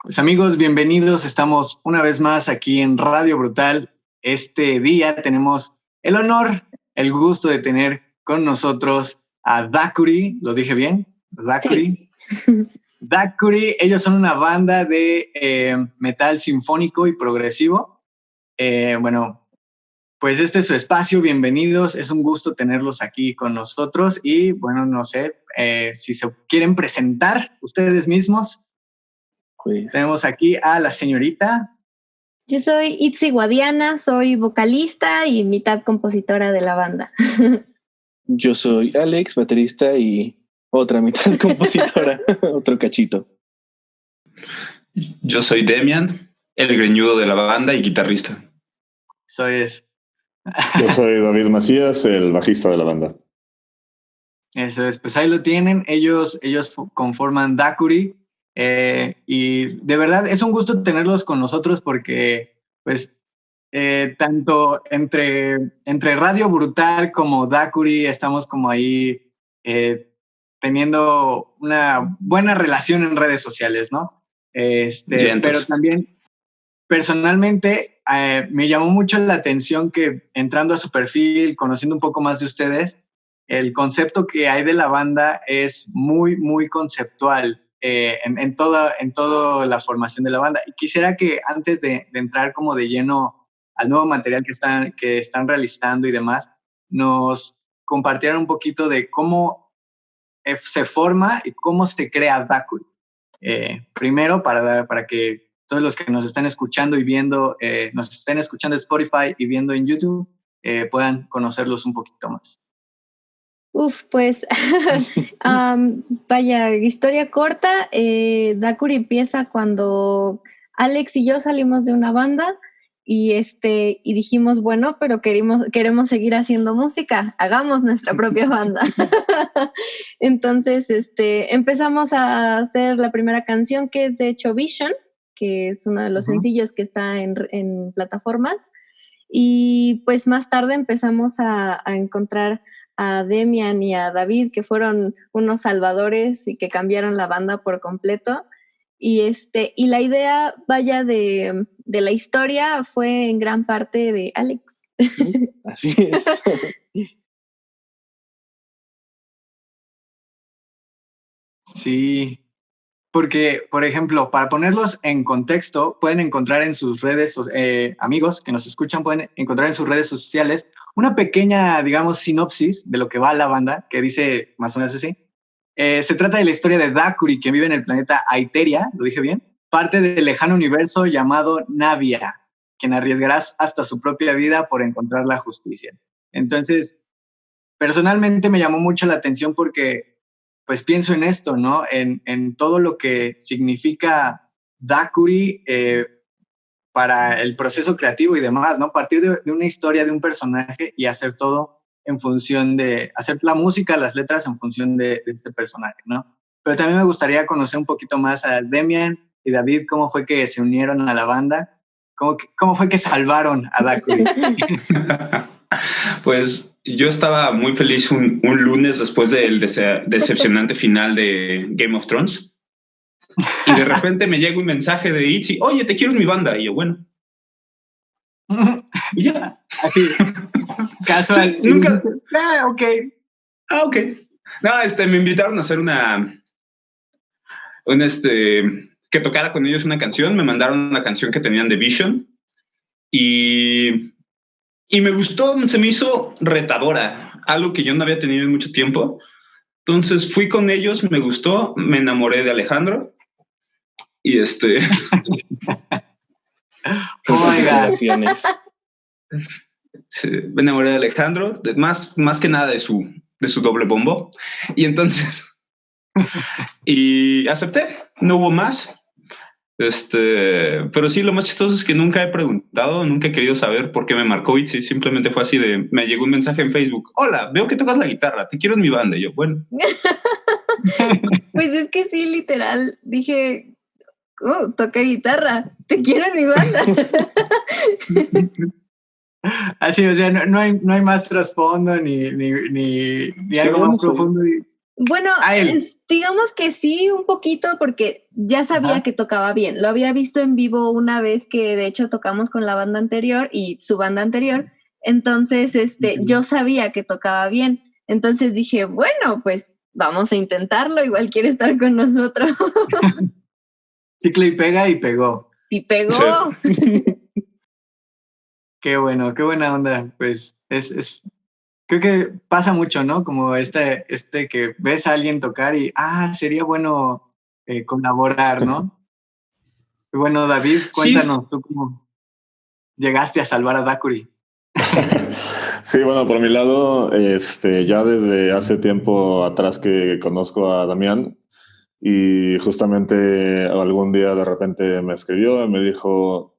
Pues amigos, bienvenidos. Estamos una vez más aquí en Radio Brutal. Este día tenemos el honor, el gusto de tener con nosotros a Thackeray. ¿Lo dije bien? Thackeray. Sí. Thackeray, ellos son una banda de metal sinfónico y progresivo. Bueno, pues este es su espacio. Bienvenidos. Es un gusto tenerlos aquí con nosotros. Y bueno, no sé si se quieren presentar ustedes mismos. Pues, Tenemos aquí a la señorita. Yo soy Itzi Guadiana, soy vocalista y mitad compositora de la banda. yo soy Alex, baterista y otra mitad compositora, otro cachito. Yo soy Demian, el greñudo de la banda y guitarrista. Yo soy David Macías, el bajista de la banda. Eso es, pues ahí lo tienen. Ellos conforman Thackeray. Y de verdad es un gusto tenerlos con nosotros porque pues tanto entre Radio Brutal como Thackeray estamos como ahí teniendo una buena relación en redes sociales, ¿no? Pero también personalmente me llamó mucho la atención que entrando a su perfil, conociendo un poco más de ustedes, el concepto que hay de la banda es muy, muy conceptual. En toda la formación de la banda. Y quisiera que antes de entrar como de lleno al nuevo material que están realizando y demás, nos compartieran un poquito de cómo se forma y cómo se crea Thackeray. Primero, para que todos los que nos están escuchando y viendo, nos estén escuchando en Spotify y viendo en YouTube, puedan conocerlos un poquito más. Pues vaya, historia corta. Thackeray empieza cuando Alex y yo salimos de una banda y dijimos, bueno, pero queremos seguir haciendo música, hagamos nuestra propia banda. Entonces empezamos a hacer la primera canción, que es de hecho Vision, que es uno de los sencillos que está en plataformas, y pues más tarde empezamos a encontrar a Demian y a David, que fueron unos salvadores y que cambiaron la banda por completo. Y la idea, vaya, de la historia fue en gran parte de Alex. Así es. Sí, porque, por ejemplo, para ponerlos en contexto, pueden encontrar en sus redes, amigos que nos escuchan, pueden encontrar en sus redes sociales una pequeña, digamos, sinopsis de lo que va la banda, que dice más o menos así. Se trata de la historia de Thackeray, que vive en el planeta Aiteria, ¿lo dije bien? Parte del lejano universo llamado Navia, quien arriesgará hasta su propia vida por encontrar la justicia. Entonces, personalmente me llamó mucho la atención porque pues pienso en esto, ¿no? En todo lo que significa Thackeray para el proceso creativo y demás, ¿no? Partir de una historia de un personaje y hacer todo en función de, hacer la música, las letras en función de este personaje, ¿no? Pero también me gustaría conocer un poquito más a Demian y David, cómo fue que se unieron a la banda, cómo fue que salvaron a Thackeray. Pues yo estaba muy feliz un lunes después del decepcionante final de Game of Thrones. Y de repente me llega un mensaje de Itzy, oye, te quiero en mi banda. Y yo, bueno. Y ya. Así, casual. Sí, nunca. Ok. Ok. No, me invitaron a hacer que tocara con ellos una canción. Me mandaron una canción que tenían de Vision. Y me gustó, se me hizo retadora, algo que yo no había tenido en mucho tiempo. Entonces fui con ellos, me gustó, me enamoré de Alejandro. Y Oh my God. Sí, me enamoré de Alejandro, más que nada de su doble bombo. Y entonces y acepté, no hubo más. Pero sí, lo más chistoso es que nunca he preguntado, nunca he querido saber por qué me marcó Itzy. Simplemente fue así de, me llegó un mensaje en Facebook, hola, veo que tocas la guitarra, te quiero en mi banda. Y yo, bueno. Pues es que sí, literal, dije, toca guitarra, te quiero en mi banda. Así, o sea, no hay más trasfondo ni algo más profundo. Bueno, digamos que sí, un poquito, porque ya sabía que tocaba bien. Lo había visto en vivo una vez que de hecho tocamos con la banda anterior y su banda anterior. Entonces, yo sabía que tocaba bien. Entonces dije, bueno, pues vamos a intentarlo. Igual quiere estar con nosotros. Chicle y pega y pegó. Y pegó. Sí. Qué bueno, qué buena onda. Pues creo que pasa mucho, ¿no? Como que ves a alguien tocar y, sería bueno colaborar, ¿no? Y bueno, David, cuéntanos tú cómo llegaste a salvar a Daiquiri. Sí, bueno, por mi lado, ya desde hace tiempo atrás que conozco a Damián y justamente algún día de repente me escribió y me dijo,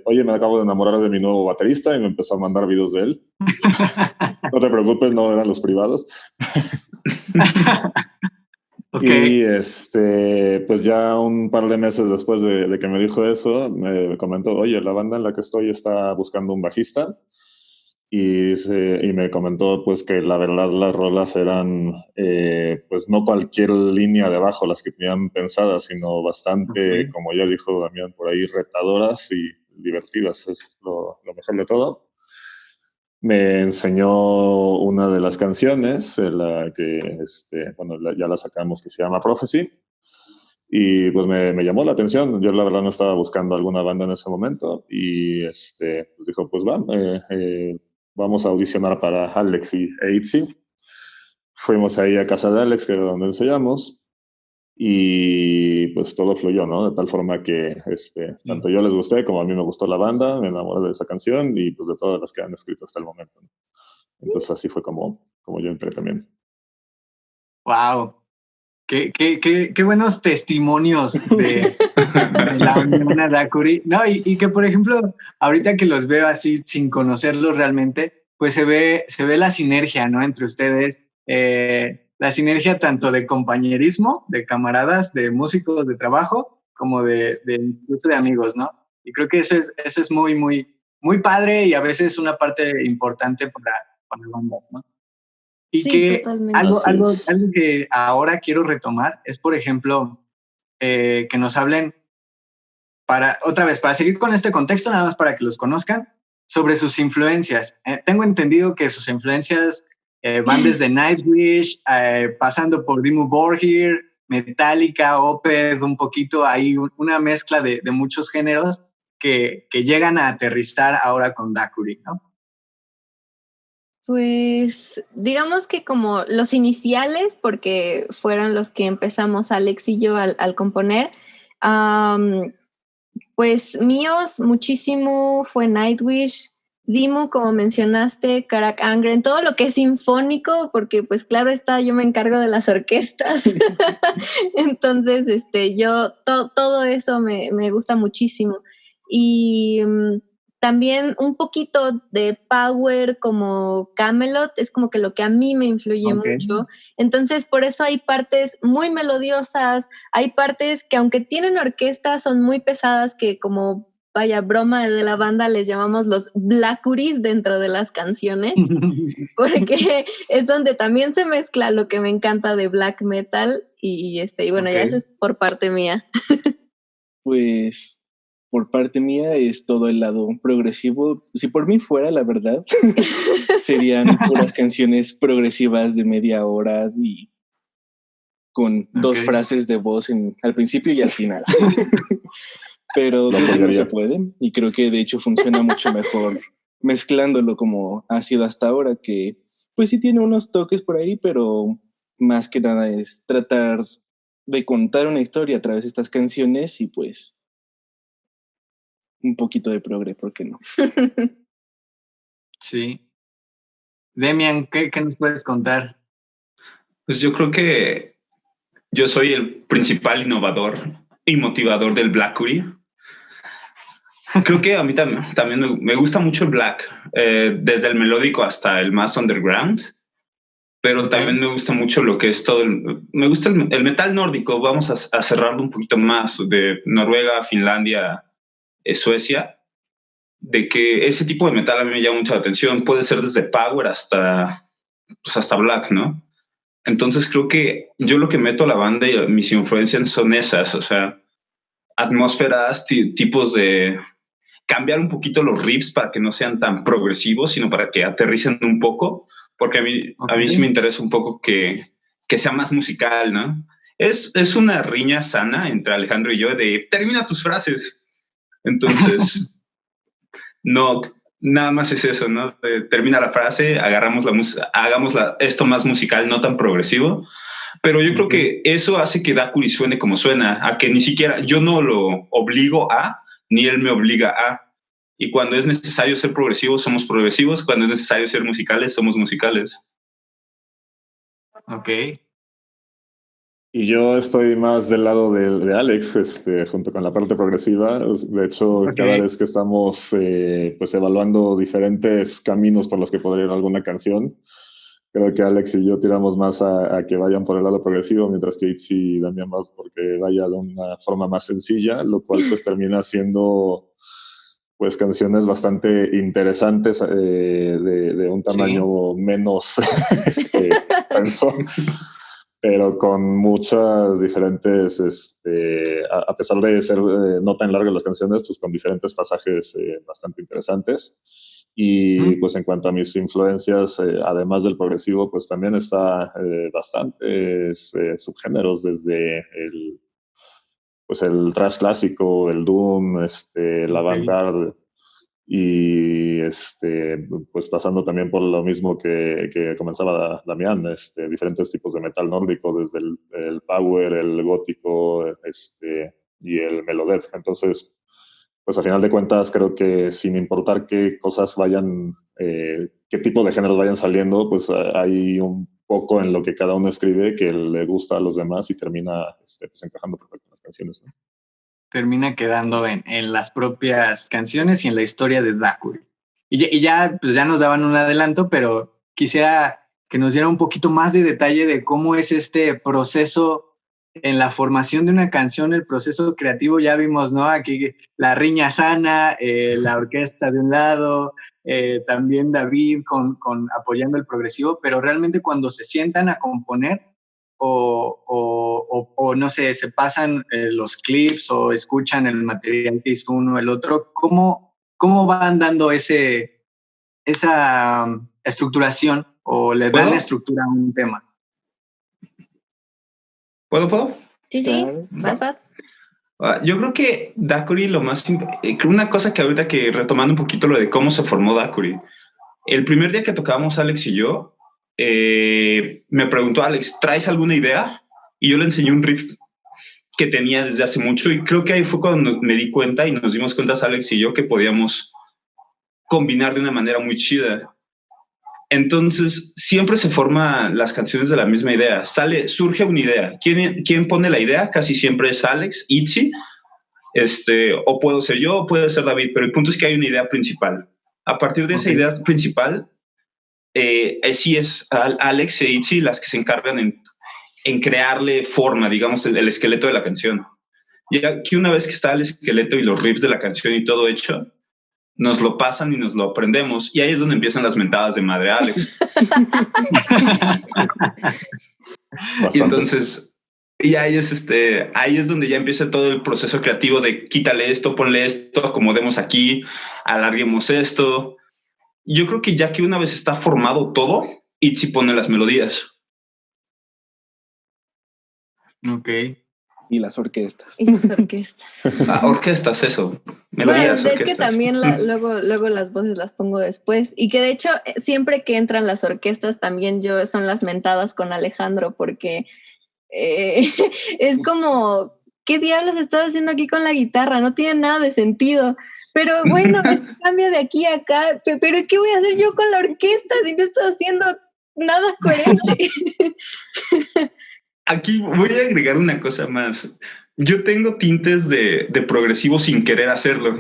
oye, me acabo de enamorar de mi nuevo baterista, y me empezó a mandar videos de él. No te preocupes, no eran los privados. Okay. Y pues ya un par de meses después de que me dijo eso, me comentó, oye, la banda en la que estoy está buscando un bajista. Y me comentó pues que la verdad las rolas eran pues no cualquier línea de bajo las que tenían pensadas, sino bastante, como ya dijo Damián por ahí, retadoras y divertidas. Es lo mejor de todo. Me enseñó una de las canciones, la que ya la sacamos, que se llama Prophecy. Y pues me llamó la atención. Yo la verdad no estaba buscando alguna banda en ese momento. Y pues dijo, pues vamos a audicionar para Alex y Itzy. Fuimos ahí a casa de Alex, que era donde ensayamos. Y pues todo fluyó, ¿no? De tal forma que tanto yo les gusté como a mí me gustó la banda, me enamoré de esa canción y pues de todas las que han escrito hasta el momento, ¿no? Entonces así fue como yo entré también. Wow. Qué buenos testimonios de la unión a Daiquiri. No, y que, por ejemplo, ahorita que los veo así sin conocerlos realmente, pues se ve la sinergia, ¿no? Entre ustedes, la sinergia tanto de compañerismo, de camaradas, de músicos de trabajo, como incluso de amigos, ¿no? Y creo que eso es muy, muy, muy padre y a veces una parte importante para bandas, ¿no? Y sí, que totalmente. algo que ahora quiero retomar es, por ejemplo, que nos hablen para seguir con este contexto, nada más para que los conozcan, sobre sus influencias. Tengo entendido que sus influencias van desde Nightwish, pasando por Dimmu Borgir, Metallica, Opeth, un poquito ahí, una mezcla de muchos géneros que llegan a aterrizar ahora con Daiquiri, ¿no? Pues digamos que como los iniciales, porque fueron los que empezamos Alex y yo al componer, pues míos muchísimo fue Nightwish, Dimmu, como mencionaste, Karak Angren, todo lo que es sinfónico, porque pues claro está, yo me encargo de las orquestas. Entonces, yo todo eso me gusta muchísimo. Y también un poquito de power como Camelot es como que lo que a mí me influye mucho. Entonces, por eso hay partes muy melodiosas, hay partes que aunque tienen orquesta son muy pesadas, que como vaya broma de la banda les llamamos los blackuris dentro de las canciones, porque es donde también se mezcla lo que me encanta de black metal y bueno, ya eso es por parte mía. Pues por parte mía es todo el lado progresivo. Si por mí fuera, la verdad, serían puras canciones progresivas de media hora y con 2 frases de voz al principio y al final. Pero creo que no se puede y creo que de hecho funciona mucho mejor mezclándolo como ha sido hasta ahora, que pues sí tiene unos toques por ahí, pero más que nada es tratar de contar una historia a través de estas canciones y pues un poquito de progre, ¿por qué no? Sí. Demian, ¿qué nos puedes contar? Pues yo creo que yo soy el principal innovador y motivador del Blackury. Creo que a mí también me gusta mucho el black, desde el melódico hasta el más underground, pero también me gusta mucho lo que es todo me gusta el metal nórdico. Vamos a cerrarlo un poquito más, de Noruega, Finlandia, Suecia, de que ese tipo de metal a mí me llama mucho la atención. Puede ser desde power hasta black, ¿no? Entonces creo que yo lo que meto a la banda y mis influencias son esas, o sea, atmósferas, tipos de cambiar un poquito los riffs para que no sean tan progresivos, sino para que aterricen un poco, porque a mí sí me interesa un poco que sea más musical, ¿no? Es una riña sana entre Alejandro y yo de termina tus frases. Entonces, no, nada más es eso, ¿no? Termina la frase, agarramos la música, hagamos esto más musical, no tan progresivo. Pero yo creo que eso hace que Dakuri suene como suena, a que ni siquiera yo no lo obligo a, ni él me obliga a. Y cuando es necesario ser progresivos, somos progresivos. Cuando es necesario ser musicales, somos musicales. Ok. Y yo estoy más del lado de Alex, junto con la parte progresiva. De hecho, cada vez que estamos pues evaluando diferentes caminos por los que podría ir alguna canción, creo que Alex y yo tiramos más a que vayan por el lado progresivo, mientras que Itzy y Damián más porque vaya de una forma más sencilla, lo cual pues termina siendo pues canciones bastante interesantes de un tamaño menos pensón, pero con muchas diferentes, a pesar de ser no tan largas las canciones, pues con diferentes pasajes bastante interesantes. Y pues en cuanto a mis influencias, además del progresivo, pues también está bastantes subgéneros, desde el thrash clásico, el doom, la avant-garde, y pues pasando también por lo mismo que comenzaba Damián, diferentes tipos de metal nórdico, desde el power, el gótico, y el melodeath. Entonces, pues a final de cuentas creo que sin importar qué cosas vayan, qué tipo de géneros vayan saliendo, pues hay un poco en lo que cada uno escribe que le gusta a los demás y termina pues encajando perfecto en las canciones, ¿no? Termina quedando en las propias canciones y en la historia de Dakuri. Y ya, pues ya nos daban un adelanto, pero quisiera que nos diera un poquito más de detalle de cómo es este proceso en la formación de una canción, el proceso creativo. Ya vimos, ¿no? Aquí la riña sana, la orquesta de un lado, también David con apoyando el progresivo, pero realmente cuando se sientan a componer, o no sé, se pasan los clips o escuchan el material que hizo uno el otro, ¿cómo van dando esa estructuración o le dan estructura a un tema? ¿Puedo? Sí, vas. Yo creo que Dakuri una cosa que ahorita que retomando un poquito lo de cómo se formó Dakuri, el primer día que tocábamos Alex y yo, me preguntó Alex, ¿traes alguna idea? Y yo le enseñé un riff que tenía desde hace mucho, y creo que ahí fue cuando me di cuenta y nos dimos cuenta Alex y yo que podíamos combinar de una manera muy chida. Entonces siempre se forman las canciones de la misma idea, surge una idea. ¿Quién pone la idea? Casi siempre es Alex, Itzy, o puedo ser yo, o puede ser David, pero el punto es que hay una idea principal. A partir de esa idea principal, sí es Alex e Itzy las que se encargan en crearle forma, digamos, el esqueleto de la canción. Y aquí una vez que está el esqueleto y los riffs de la canción y todo hecho, nos lo pasan y nos lo aprendemos. Y ahí es donde empiezan las mentadas de madre Alex. Y entonces, y ahí es donde ya empieza todo el proceso creativo de quítale esto, ponle esto, acomodemos aquí, alarguemos esto. Yo creo que ya que una vez está formado todo, Itzy pone las melodías. Ok. Y las orquestas. Orquestas, eso. Melodías, bueno, es que también luego las voces las pongo después. Y que de hecho, siempre que entran las orquestas, también son las mentadas con Alejandro, porque es como, ¿qué diablos estás haciendo aquí con la guitarra? No tiene nada de sentido. Pero bueno, cambia de aquí a acá. Pero ¿qué voy a hacer yo con la orquesta si no estoy haciendo nada coherente? Aquí voy a agregar una cosa más. Yo tengo tintes de progresivo sin querer hacerlo.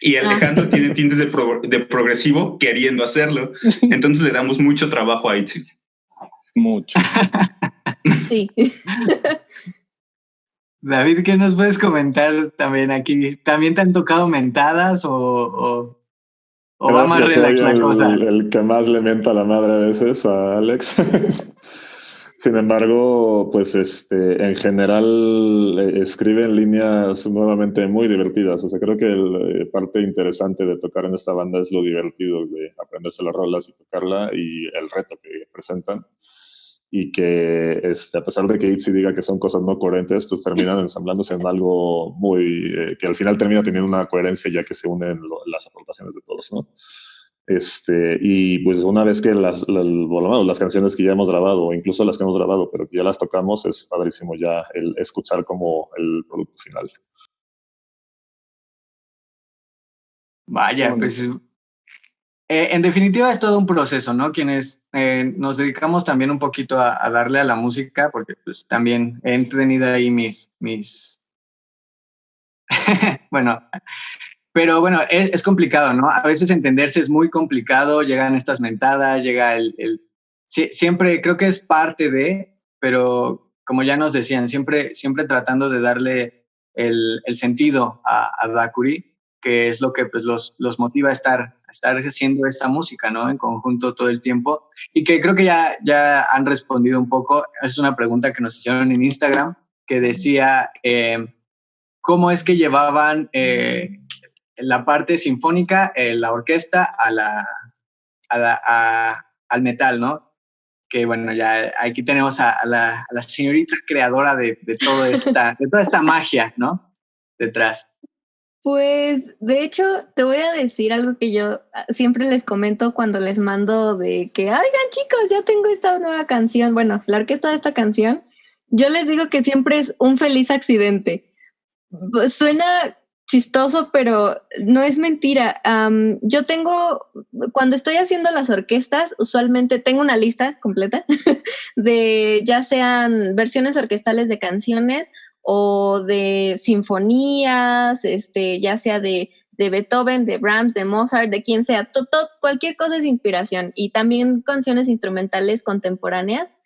Y Alejandro tiene tintes de progresivo queriendo hacerlo. Entonces le damos mucho trabajo a Itzy. Mucho. Sí. David, ¿qué nos puedes comentar también aquí? ¿También te han tocado mentadas o va más relax la cosa? El que más le menta a la madre a veces a Alex. Sin embargo, pues en general escriben líneas nuevamente muy divertidas. O sea, creo que la parte interesante de tocar en esta banda es lo divertido de aprenderse las rolas y tocarla y el reto que presentan. Y que a pesar de que Itzy diga que son cosas no coherentes, pues terminan ensamblándose en algo muy, que al final termina teniendo una coherencia ya que se unen las aportaciones de todos, ¿no? Y pues una vez que las canciones que ya hemos grabado, o incluso las que hemos grabado, pero que ya las tocamos, es padrísimo ya el escuchar como el producto final. Vaya, pues en definitiva es todo un proceso, ¿no? Quienes nos dedicamos también un poquito a darle a la música, porque pues también he tenido ahí mis bueno, pero bueno, es complicado, ¿no? A veces entenderse es muy complicado, llegan estas mentadas, llega siempre creo que es parte de, pero como ya nos decían, siempre tratando de darle el sentido a Thackeray, que es lo que pues los motiva a estar haciendo esta música, ¿no? En conjunto todo el tiempo, y que creo que ya han respondido un poco. Es una pregunta que nos hicieron en Instagram, que decía, ¿cómo es que llevaban la parte sinfónica, la orquesta, al metal, ¿no? Que bueno, ya aquí tenemos a la señorita creadora de toda esta magia, ¿no? Detrás. Pues, de hecho, te voy a decir algo que yo siempre les comento cuando les mando de que, oigan chicos, ya tengo esta nueva canción, bueno, la orquesta de esta canción, yo les digo que siempre es un feliz accidente. Suena chistoso, pero no es mentira. Yo cuando estoy haciendo las orquestas, usualmente tengo una lista completa de ya sean versiones orquestales de canciones o de sinfonías, ya sea de Beethoven, de Brahms, de Mozart, de quien sea, cualquier cosa es inspiración, y también canciones instrumentales contemporáneas.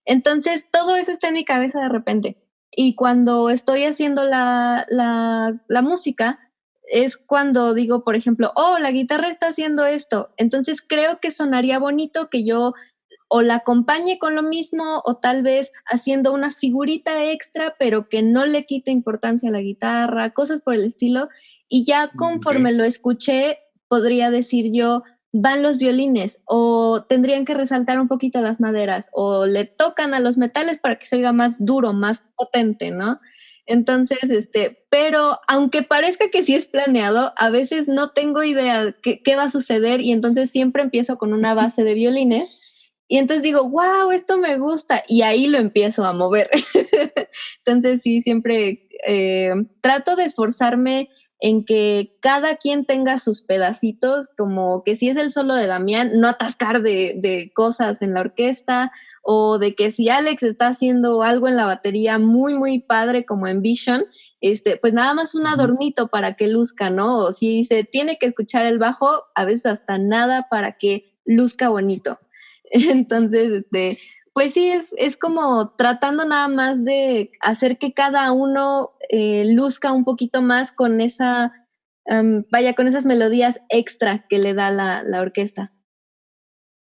Entonces, todo eso está en mi cabeza de repente. Y cuando estoy haciendo la música, es cuando digo, por ejemplo, la guitarra está haciendo esto. Entonces creo que sonaría bonito que yo o la acompañe con lo mismo, o tal vez haciendo una figurita extra, pero que no le quite importancia a la guitarra, cosas por el estilo. Y ya conforme lo escuché, podría decir yo, van los violines, o tendrían que resaltar un poquito las maderas, o le tocan a los metales para que se oiga más duro, más potente, ¿no? Entonces, pero aunque parezca que sí es planeado, a veces no tengo idea qué va a suceder, y entonces siempre empiezo con una base de violines, y entonces digo, wow, esto me gusta, y ahí lo empiezo a mover. Entonces sí, siempre trato de esforzarme en que cada quien tenga sus pedacitos, como que si es el solo de Damián, no atascar de cosas en la orquesta, o de que si Alex está haciendo algo en la batería muy, muy padre, como en Vision, pues nada más un adornito para que luzca, ¿no? O si se tiene que escuchar el bajo, a veces hasta nada para que luzca bonito. Entonces, pues sí, es como tratando nada más de hacer que cada uno luzca un poquito más con con esas melodías extra que le da la orquesta.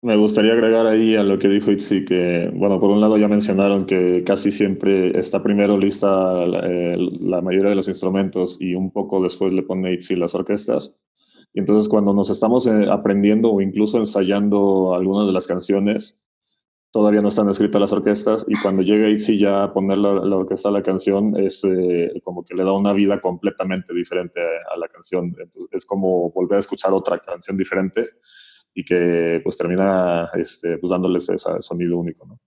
Me gustaría agregar ahí a lo que dijo Itzy, que, bueno, por un lado ya mencionaron que casi siempre está primero lista la mayoría de los instrumentos, y un poco después le pone Itzy las orquestas. Y entonces cuando nos estamos aprendiendo o incluso ensayando algunas de las canciones, todavía no están escritas las orquestas, y cuando llega Itzy ya a poner la orquesta a la canción, es como que le da una vida completamente diferente a la canción. Entonces, es como volver a escuchar otra canción diferente, y que pues termina pues dándoles ese sonido único, ¿no?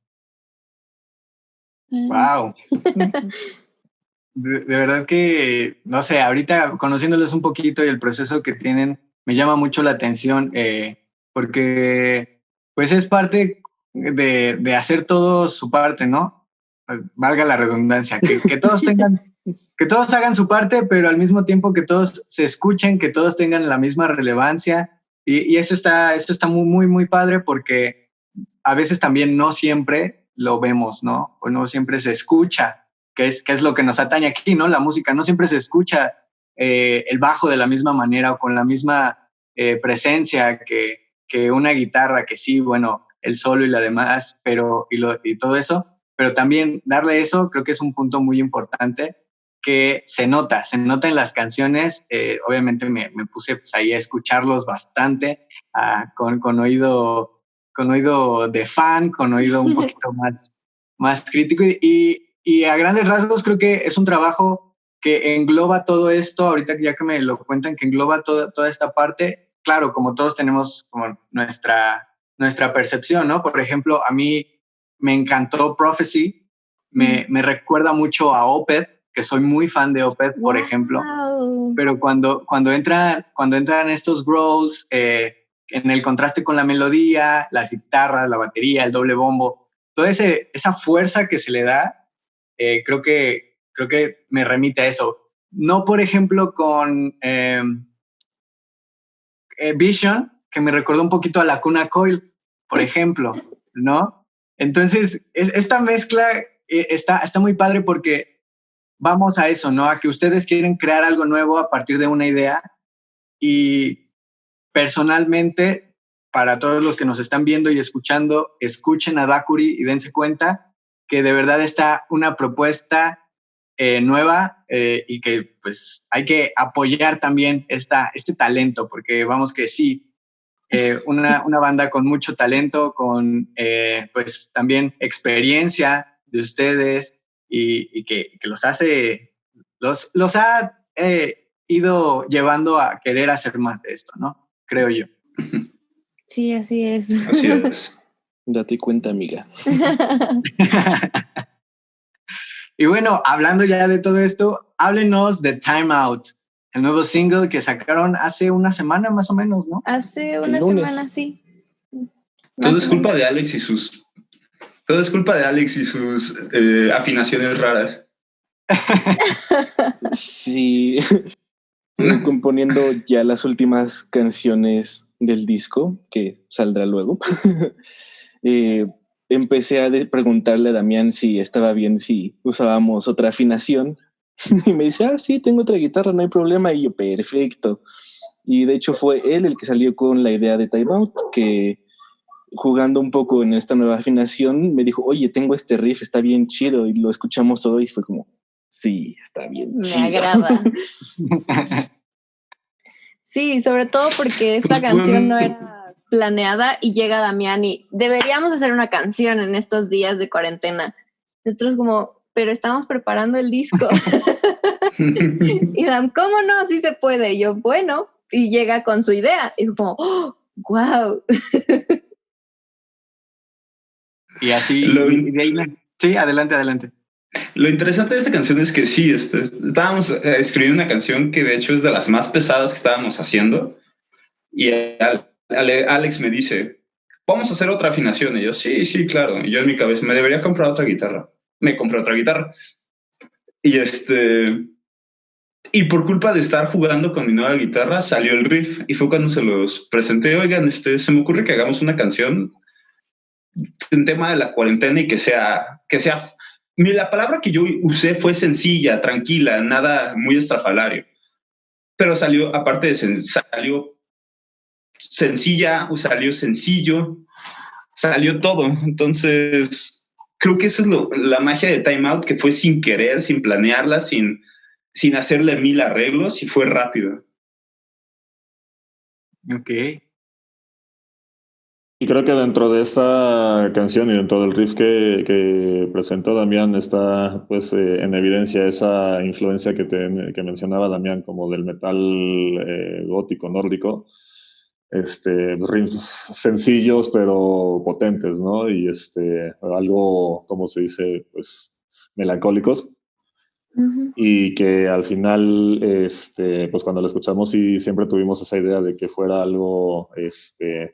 Wow. De verdad que, no sé, ahorita conociéndoles un poquito y el proceso que tienen, me llama mucho la atención, porque pues es parte de hacer todo su parte, ¿no? Valga la redundancia, que todos que todos hagan su parte, pero al mismo tiempo que todos se escuchen, que todos tengan la misma relevancia, y eso está muy, muy, muy padre, porque a veces también no siempre lo vemos, ¿no? O no siempre se escucha, que es lo que nos atañe aquí, ¿no? La música, no siempre se escucha el bajo de la misma manera o con la misma presencia que una guitarra, que sí, bueno, el solo y la demás, y todo eso, pero también darle eso creo que es un punto muy importante que se nota en las canciones. Obviamente me puse pues, ahí a escucharlos bastante, con oído de fan, con oído un poquito más crítico y a grandes rasgos creo que es un trabajo que engloba todo esto, ahorita ya que me lo cuentan, que engloba toda esta parte. Claro, como todos tenemos como nuestra percepción, ¿no? Por ejemplo, a mí me encantó Prophecy, me recuerda mucho a Opeth, que soy muy fan de Opeth, por ejemplo, pero cuando entran estos growls, en el contraste con la melodía, las guitarras, la batería, el doble bombo, toda esa fuerza que se le da, creo que me remite a eso. No, por ejemplo, con Vision, que me recordó un poquito a Lacuna Coil, por ejemplo, ¿no? Entonces, esta mezcla está muy padre porque vamos a eso, ¿no? A que ustedes quieren crear algo nuevo a partir de una idea y personalmente, para todos los que nos están viendo y escuchando, escuchen a Dakuri y dense cuenta que de verdad está una propuesta nueva y que pues hay que apoyar también este talento, porque vamos que sí, una banda con mucho talento, con pues también experiencia de ustedes y que los ha ido llevando a querer hacer más de esto, ¿no? Creo yo. Sí, así es. Así es. Date cuenta, amiga. Y bueno, hablando ya de todo esto, háblenos de Time Out, el nuevo single que sacaron hace una semana más o menos, ¿no? Hace una semana, sí. Todo es culpa de Alex y sus afinaciones raras. Sí, componiendo ya las últimas canciones del disco que saldrá luego. Empecé a preguntarle a Damián si estaba bien si usábamos otra afinación y me dice, sí, tengo otra guitarra, no hay problema. Y yo, perfecto. Y de hecho fue él el que salió con la idea de Time Out, que jugando un poco en esta nueva afinación me dijo, oye, tengo este riff, está bien chido, y lo escuchamos todo y fue como, sí, está bien chido. Me agrada. Sí, sobre todo porque esta canción no era planeada y llega Damián y deberíamos hacer una canción en estos días de cuarentena. Nosotros como, pero estamos preparando el disco. Y Dam, ¿cómo no? Sí se puede. Y yo, bueno, y llega con su idea. Y como, ¡oh, wow! Y así, sí, adelante. Lo interesante de esta canción es que sí, estábamos escribiendo una canción que de hecho es de las más pesadas que estábamos haciendo y Alex me dice, vamos a hacer otra afinación. Y yo, sí, claro. Y yo en mi cabeza, me debería comprar otra guitarra. Me compré otra guitarra. Y por culpa de estar jugando con mi nueva guitarra salió el riff y fue cuando se los presenté. Oigan, se me ocurre que hagamos una canción en tema de la cuarentena y que sea la palabra que yo usé fue sencilla, tranquila, nada muy estrafalario. Pero salió, aparte de salió sencilla, salió sencillo, salió todo. Entonces, creo que eso es la magia de Time Out, que fue sin querer, sin planearla, sin hacerle 1000 arreglos y fue rápido. Ok. Y creo que dentro de esta canción y dentro del riff que presentó Damián está pues en evidencia esa influencia que mencionaba Damián como del metal gótico nórdico. Riffs sencillos pero potentes, ¿no? Y algo, como se dice, pues melancólicos. Uh-huh. Y que al final, pues cuando lo escuchamos sí siempre tuvimos esa idea de que fuera algo,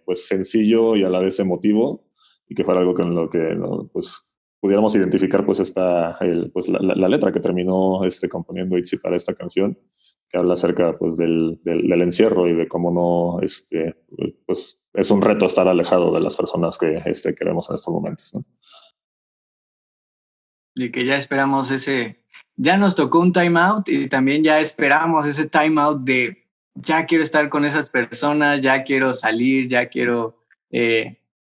pues sencillo y a la vez emotivo y que fuera algo con lo que pues pudiéramos identificar pues pues la letra que terminó componiendo Itzy para esta canción, que habla acerca pues del encierro y de cómo no, pues es un reto estar alejado de las personas que queremos en estos momentos, ¿no? Y que ya esperamos ya nos tocó un time out y también ya esperamos ese time out de ya quiero estar con esas personas, ya quiero salir, ya quiero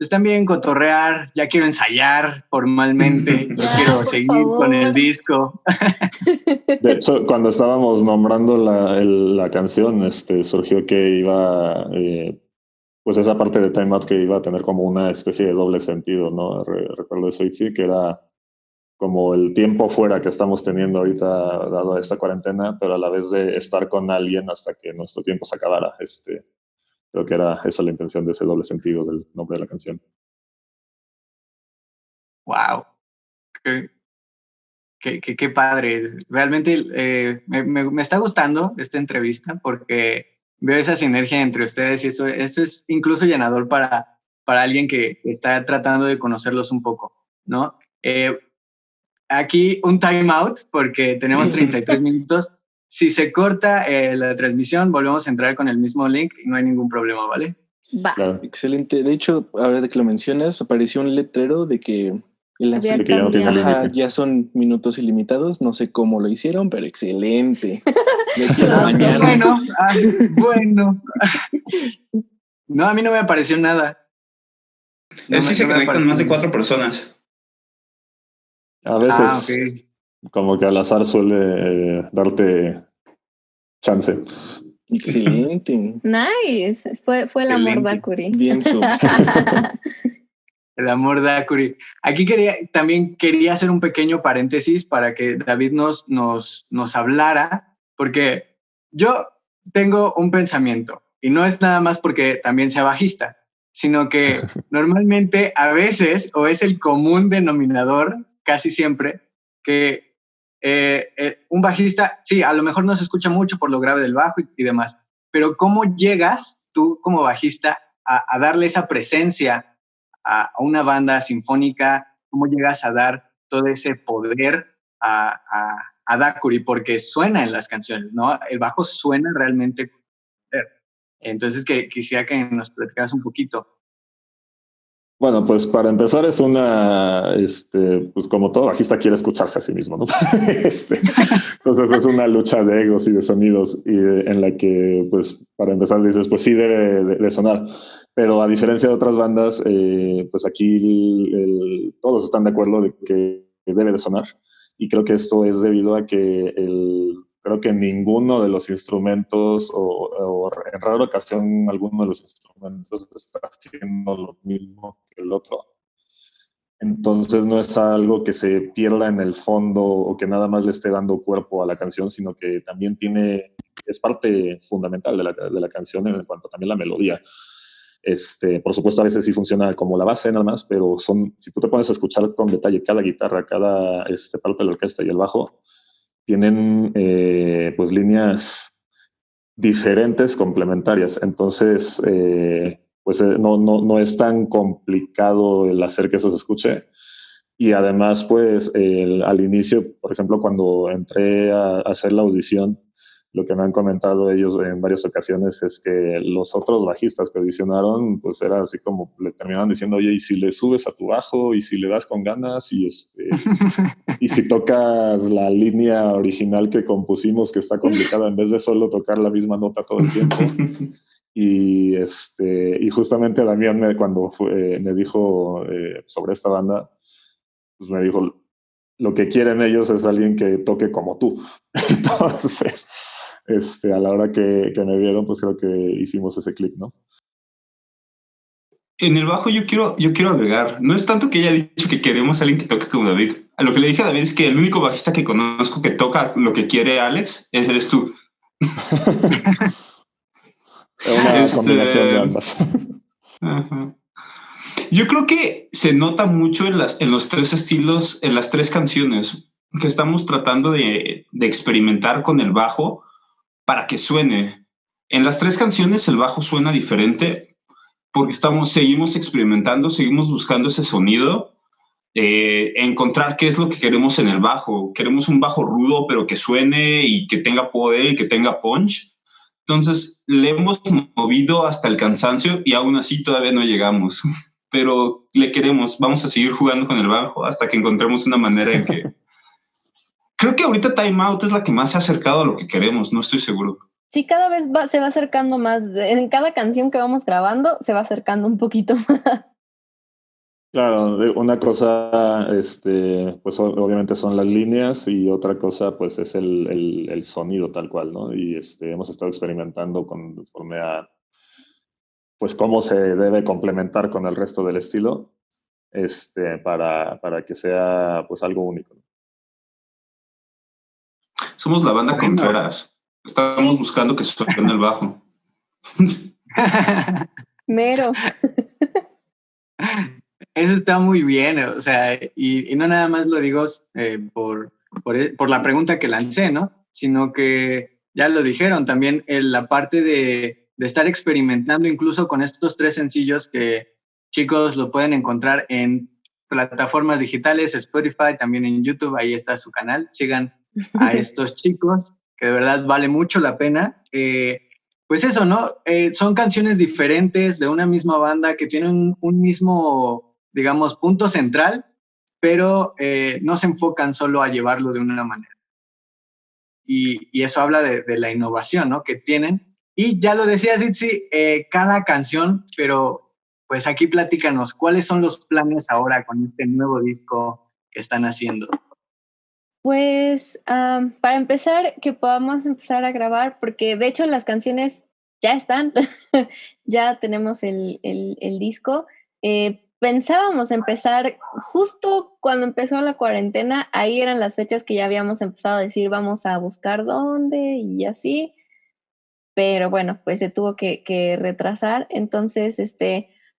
pues también cotorrear, ya quiero ensayar formalmente, ya quiero seguir con el disco. De hecho, cuando estábamos nombrando la canción, surgió que iba, pues esa parte de Time Out que iba a tener como una especie de doble sentido, ¿no? Recuerdo eso, Itzy, que era como el tiempo fuera que estamos teniendo ahorita dado a esta cuarentena, pero a la vez de estar con alguien hasta que nuestro tiempo se acabara. Creo que era esa la intención de ese doble sentido del nombre de la canción. Wow, qué padre. Realmente me está gustando esta entrevista porque veo esa sinergia entre ustedes y eso es incluso llenador para alguien que está tratando de conocerlos un poco, ¿no? Aquí un time out porque tenemos 33 minutos. Si se corta la transmisión, volvemos a entrar con el mismo link y no hay ningún problema, ¿vale? Va. Claro. Excelente. De hecho, ahora de que lo mencionas, apareció un letrero de que ya son minutos ilimitados. No sé cómo lo hicieron, pero excelente. Mañana. Bueno. No, a mí no me apareció nada. Sí se conectan más de 4 personas. A veces, okay. Como que al azar suele darte chance. Excelente. Nice. Fue el amor Dakuri. Bien El amor Dakuri. Aquí también quería hacer un pequeño paréntesis para que David nos hablara, porque yo tengo un pensamiento, y no es nada más porque también sea bajista, sino que normalmente a veces, o es el común denominador, casi siempre, que un bajista, sí, a lo mejor no se escucha mucho por lo grave del bajo y demás, pero ¿cómo llegas tú como bajista a darle esa presencia a una banda sinfónica? ¿Cómo llegas a dar todo ese poder a Dakuri? Porque suena en las canciones, ¿no? El bajo suena realmente. Entonces quisiera que nos platicaras un poquito. Bueno, pues para empezar es pues como todo bajista quiere escucharse a sí mismo, ¿no? Entonces es una lucha de egos y de sonidos en la que, pues, para empezar dices, pues sí debe de sonar. Pero a diferencia de otras bandas, pues aquí todos están de acuerdo de que debe de sonar. Y creo que esto es debido a que creo que ninguno de los instrumentos o en rara ocasión alguno de los instrumentos está haciendo lo mismo que el otro. Entonces no es algo que se pierda en el fondo o que nada más le esté dando cuerpo a la canción, sino que también es parte fundamental de la canción en cuanto también la melodía. Por supuesto, a veces sí funciona como la base nada más, pero si tú te pones a escuchar con detalle cada guitarra, cada parte de la orquesta y el bajo, tienen pues líneas diferentes, complementarias. Entonces, pues no es tan complicado el hacer que eso se escuche. Y además, pues al inicio, por ejemplo, cuando entré a hacer la audición, lo que me han comentado ellos en varias ocasiones es que los otros bajistas que audicionaron, pues era así como le terminaban diciendo, oye, y si le subes a tu bajo, y si le das con ganas, y si tocas la línea original que compusimos, que está complicada, en vez de solo tocar la misma nota todo el tiempo. Y justamente Damián cuando me dijo sobre esta banda, pues me dijo, lo que quieren ellos es alguien que toque como tú. Entonces, a la hora que me vieron, pues creo que hicimos ese clip, ¿no? En el bajo yo quiero agregar, no es tanto que haya dicho que queremos a alguien que toque como David. A lo que le dije a David es que el único bajista que conozco que toca lo que quiere Alex eres tú. Una combinación de ambas. Ajá. Yo creo que se nota mucho en los tres estilos, en las tres canciones, que estamos tratando de experimentar con el bajo para que suene. En las tres canciones el bajo suena diferente porque seguimos experimentando, seguimos buscando ese sonido, encontrar qué es lo que queremos en el bajo. Queremos un bajo rudo, pero que suene y que tenga poder y que tenga punch. Entonces le hemos movido hasta el cansancio y aún así todavía no llegamos. Pero le queremos, vamos a seguir jugando con el bajo hasta que encontremos una manera en que... Creo que ahorita Time Out es la que más se ha acercado a lo que queremos, no estoy seguro. Sí, cada vez se va acercando más. En cada canción que vamos grabando se va acercando un poquito más. Claro, una cosa, pues obviamente son las líneas y otra cosa, pues es el sonido tal cual, ¿no? Y hemos estado experimentando conforme a, pues cómo se debe complementar con el resto del estilo, para que sea, pues algo único. Somos la banda Contreras. Estamos buscando que suene el bajo. Mero. Eso está muy bien, o sea, y no nada más lo digo por la pregunta que lancé, ¿no? Sino que ya lo dijeron también, la parte de estar experimentando incluso con estos 3 sencillos que chicos lo pueden encontrar en plataformas digitales, Spotify, también en YouTube, ahí está su canal, sigan a estos chicos, que de verdad vale mucho la pena. Pues eso, ¿no? Son canciones diferentes de una misma banda que tienen un mismo, digamos, punto central, pero no se enfocan solo a llevarlo de una manera. Y eso habla de la innovación, ¿no? Que tienen. Y ya lo decía Zitzi, cada canción, pero pues aquí platícanos, ¿cuáles son los planes ahora con este nuevo disco que están haciendo? Pues para empezar, que podamos empezar a grabar, porque de hecho las canciones ya están, ya tenemos el disco. Pensábamos empezar justo cuando empezó la cuarentena, ahí eran las fechas que ya habíamos empezado a decir vamos a buscar dónde y así, pero bueno, pues se tuvo que retrasar. Entonces,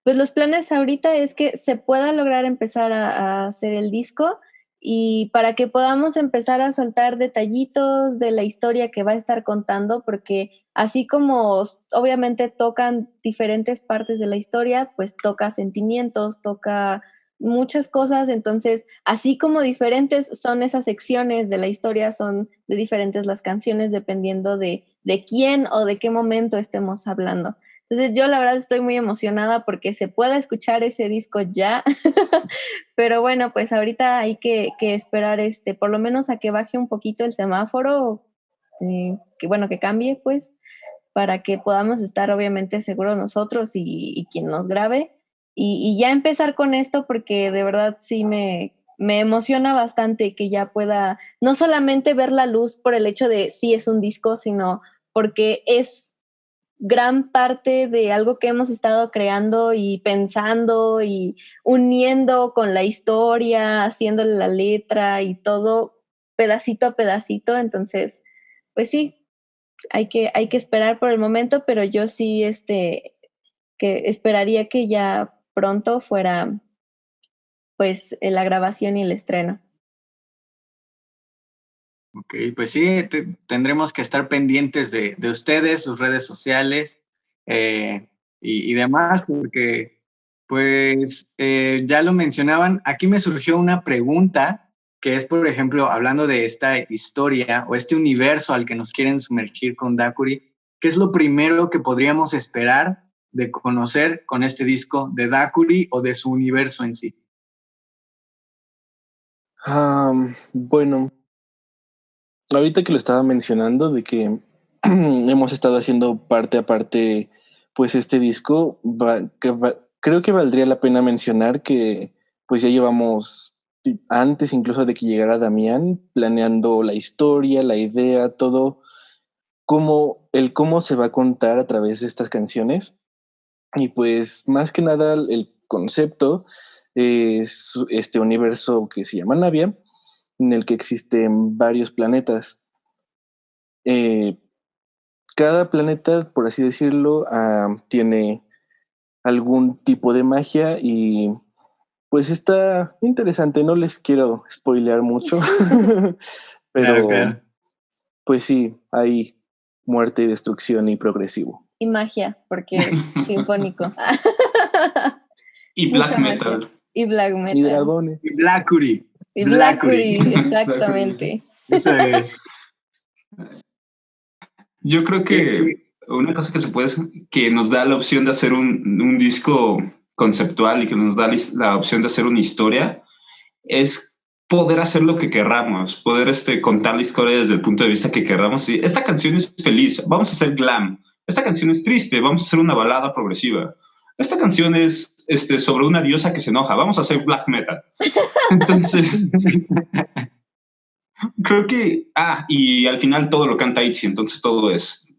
pues los planes ahorita es que se pueda lograr empezar a hacer el disco y para que podamos empezar a soltar detallitos de la historia que va a estar contando, porque así como obviamente tocan diferentes partes de la historia, pues toca sentimientos, toca muchas cosas, entonces así como diferentes son esas secciones de la historia, son de diferentes las canciones dependiendo de quién o de qué momento estemos hablando. Entonces yo la verdad estoy muy emocionada porque se pueda escuchar ese disco ya, pero bueno, pues ahorita hay que esperar por lo menos a que baje un poquito el semáforo, que bueno, que cambie pues, para que podamos estar obviamente seguros nosotros y quien nos grabe, y ya empezar con esto porque de verdad sí me emociona bastante que ya pueda no solamente ver la luz por el hecho de sí es un disco, sino porque es gran parte de algo que hemos estado creando y pensando y uniendo con la historia, haciéndole la letra y todo pedacito a pedacito. Entonces, pues sí, hay que esperar por el momento, pero yo sí, que esperaría que ya pronto fuera, pues, la grabación y el estreno. Ok, pues sí, tendremos que estar pendientes de ustedes, sus redes sociales y demás, porque pues ya lo mencionaban, aquí me surgió una pregunta que es, por ejemplo, hablando de esta historia o este universo al que nos quieren sumergir con Dakuri, ¿qué es lo primero que podríamos esperar de conocer con este disco de Dakuri o de su universo en sí? Bueno, ahorita que lo estaba mencionando, de que hemos estado haciendo parte a parte, pues este disco, creo que valdría la pena mencionar que pues ya llevamos, antes incluso de que llegara Damián, planeando la historia, la idea, todo, cómo se va a contar a través de estas canciones. Y pues más que nada el concepto es este universo que se llama Navia, en el que existen varios planetas. Cada planeta, por así decirlo, tiene algún tipo de magia y pues está interesante. No les quiero spoilear mucho, pero Claro. pues sí, hay muerte y destrucción y progresivo. Y magia, porque sinfónico. Y black metal. Y black metal. Y dragones. Y Blackuri. Y Blackuri, exactamente. Eso es. Yo creo que una cosa que nos da la opción de hacer un disco conceptual y que nos da la opción de hacer una historia es poder hacer lo que querramos, poder contar la historia desde el punto de vista que querramos. Y esta canción es feliz, vamos a hacer glam. Esta canción es triste, vamos a hacer una balada progresiva. esta canción es sobre una diosa que se enoja, vamos a hacer black metal. Entonces, creo que, y al final todo lo canta Itzy, entonces todo es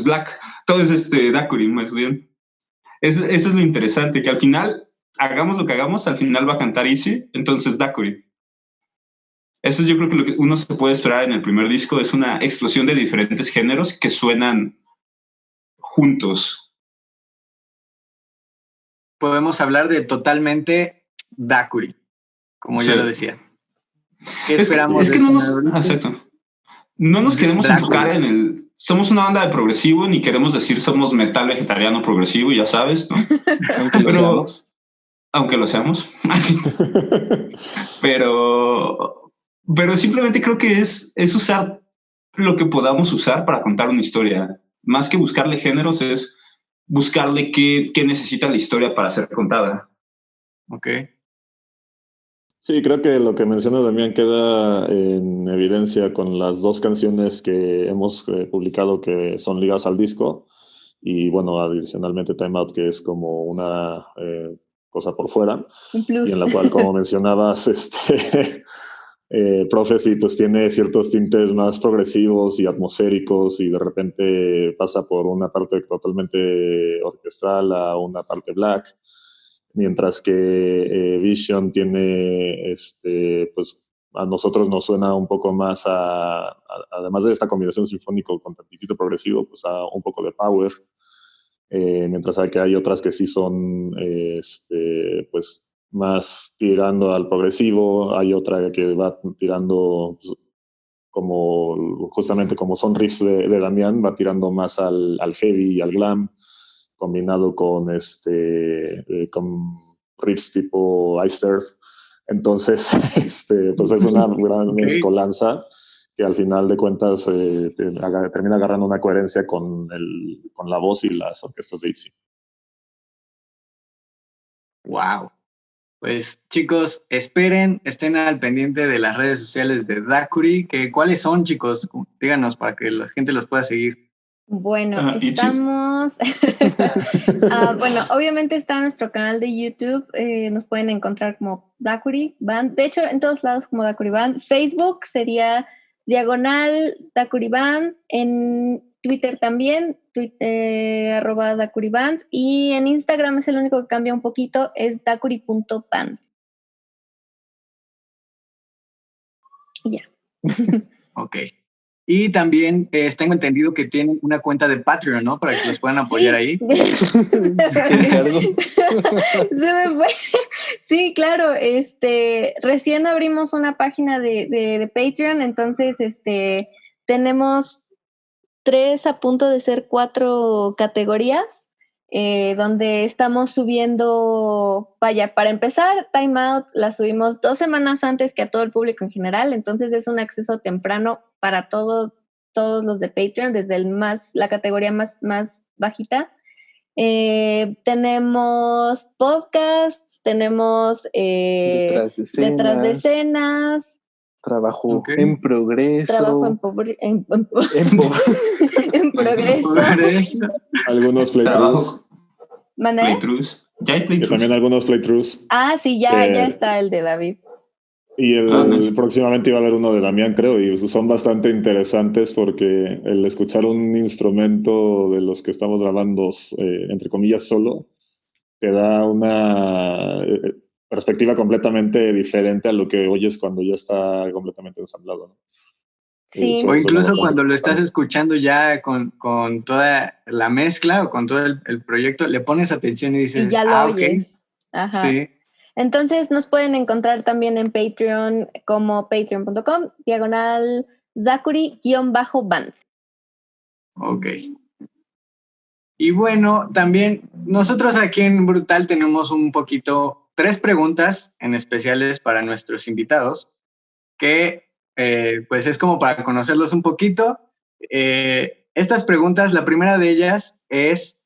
black, todo es Dakuri, más bien. Eso es lo interesante, que al final, hagamos lo que hagamos, al final va a cantar Itzy, entonces Dakuri. Eso es, yo creo que lo que uno se puede esperar en el primer disco es una explosión de diferentes géneros que suenan juntos. Podemos hablar de totalmente Dakuri, como ya lo decía. ¿Qué esperamos? Es que no nos queremos enfocar en el... Somos una banda de progresivo, ni queremos decir somos metal vegetariano progresivo, ya sabes, ¿no? Aunque lo seamos. Pero simplemente creo que es usar lo que podamos usar para contar una historia. Más que buscarle géneros, es buscarle qué necesita la historia para ser contada. Ok. Sí, creo que lo que menciona Damián queda en evidencia con las 2 canciones que hemos publicado que son ligadas al disco. Y bueno, adicionalmente Time Out, que es como una cosa por fuera. Un plus. Y en la cual, como mencionabas, Prophecy pues tiene ciertos tintes más progresivos y atmosféricos y de repente pasa por una parte totalmente orquestral a una parte black, mientras que Vision tiene, pues a nosotros nos suena un poco más además de esta combinación sinfónico con tantito progresivo, pues a un poco de power, mientras que hay otras que sí son, pues más tirando al progresivo, hay otra que va tirando, pues, como justamente como son riffs de Damián, va tirando más al heavy y al glam, combinado con con riffs tipo Iced Earth. Entonces, pues es una gran mezcolanza que al final de cuentas termina agarrando una coherencia con la voz y las orquestas de Itzy. Wow. Pues chicos, estén al pendiente de las redes sociales de Dakuri. ¿Cuáles son, chicos? Díganos para que la gente los pueda seguir. Bueno, estamos... bueno, obviamente está nuestro canal de YouTube. Nos pueden encontrar como Dakuri Band. De hecho, en todos lados como Dakuri Band. Facebook sería /Dakuri Band. En Twitter también, @DakuriBand. Y en Instagram es el único que cambia un poquito, es dakuri.band. Y ya. Ok. Y también tengo entendido que tienen una cuenta de Patreon, ¿no? Para que los puedan apoyar ahí. Sí, claro. Recién abrimos una página de Patreon, entonces tenemos 3 a punto de ser 4 categorías, donde estamos subiendo, para empezar, Time Out la subimos 2 semanas antes que a todo el público en general, entonces es un acceso temprano para todos los de Patreon, desde la categoría más bajita. Tenemos podcasts, tenemos detrás de escenas, trabajo en progreso, en progreso. Algunos playthroughs. Playthroughs. Ya hay playthroughs. También algunos playthroughs. Sí, ya está el de David. Y próximamente iba a haber uno de Damián, creo, y son bastante interesantes porque el escuchar un instrumento de los que estamos grabando, entre comillas, solo, te da una perspectiva completamente diferente a lo que oyes cuando ya está completamente ensamblado, ¿no? Sí. O incluso cuando lo estás escuchando ya con toda la mezcla o con todo el proyecto, le pones atención y dices, y ya lo oyes. Ajá. Sí. Entonces nos pueden encontrar también en Patreon como patreon.com/Dakuri_band. Ok. Y bueno, también nosotros aquí en Brutal tenemos 3 preguntas en especiales para nuestros invitados, que pues es como para conocerlos un poquito. Estas preguntas, la primera de ellas es,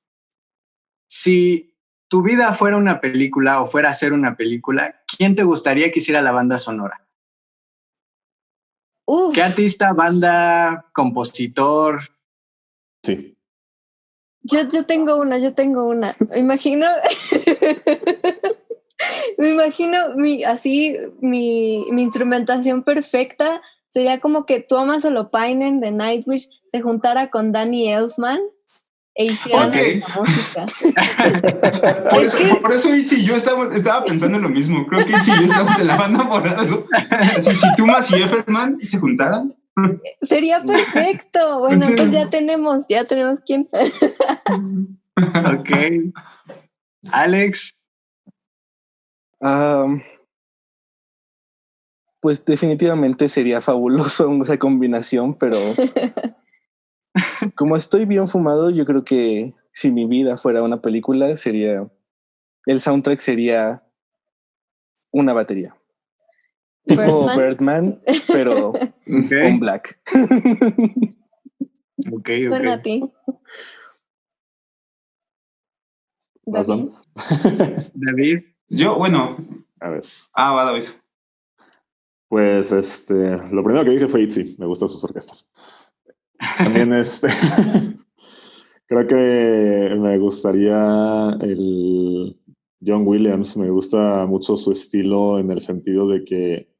si tu vida fuera una película o fuera a ser una película, ¿quién te gustaría que hiciera la banda sonora? ¿Qué artista, banda, compositor? Sí. Yo tengo una. Me imagino mi instrumentación perfecta sería como que Tuomas Holopainen de Nightwish se juntara con Danny Elfman e hicieran la música. Por eso Itzy y yo estaba pensando en lo mismo. Creo que Itzy y yo estamos en la banda por algo. Si Tuomas y Efferman se juntaran. Sería perfecto. Bueno, sí. pues ya tenemos quién. Ok. Alex. Pues definitivamente sería fabuloso esa combinación, pero como estoy bien fumado, yo creo que si mi vida fuera una película, el soundtrack sería una batería. Tipo Birdman, pero con Black. Ok. Suena a ti. David. Yo, bueno. A ver. Va, David. Pues lo primero que dije fue Itzy, me gustan sus orquestas. También creo que me gustaría el John Williams, me gusta mucho su estilo en el sentido de que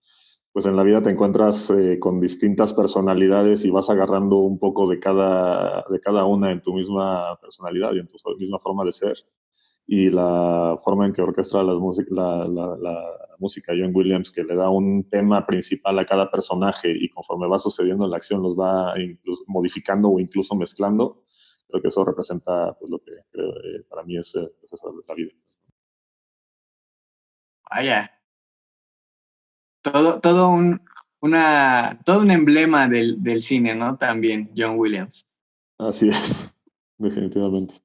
pues en la vida te encuentras con distintas personalidades y vas agarrando un poco de cada una en tu misma personalidad y en tu misma forma de ser. Y la forma en que orquestra la música John Williams, que le da un tema principal a cada personaje y conforme va sucediendo en la acción los va incluso modificando o incluso mezclando, creo que eso representa pues, lo que creo, para mí es la vida. Vaya. Todo un emblema del cine, ¿no? También, John Williams. Así es, definitivamente.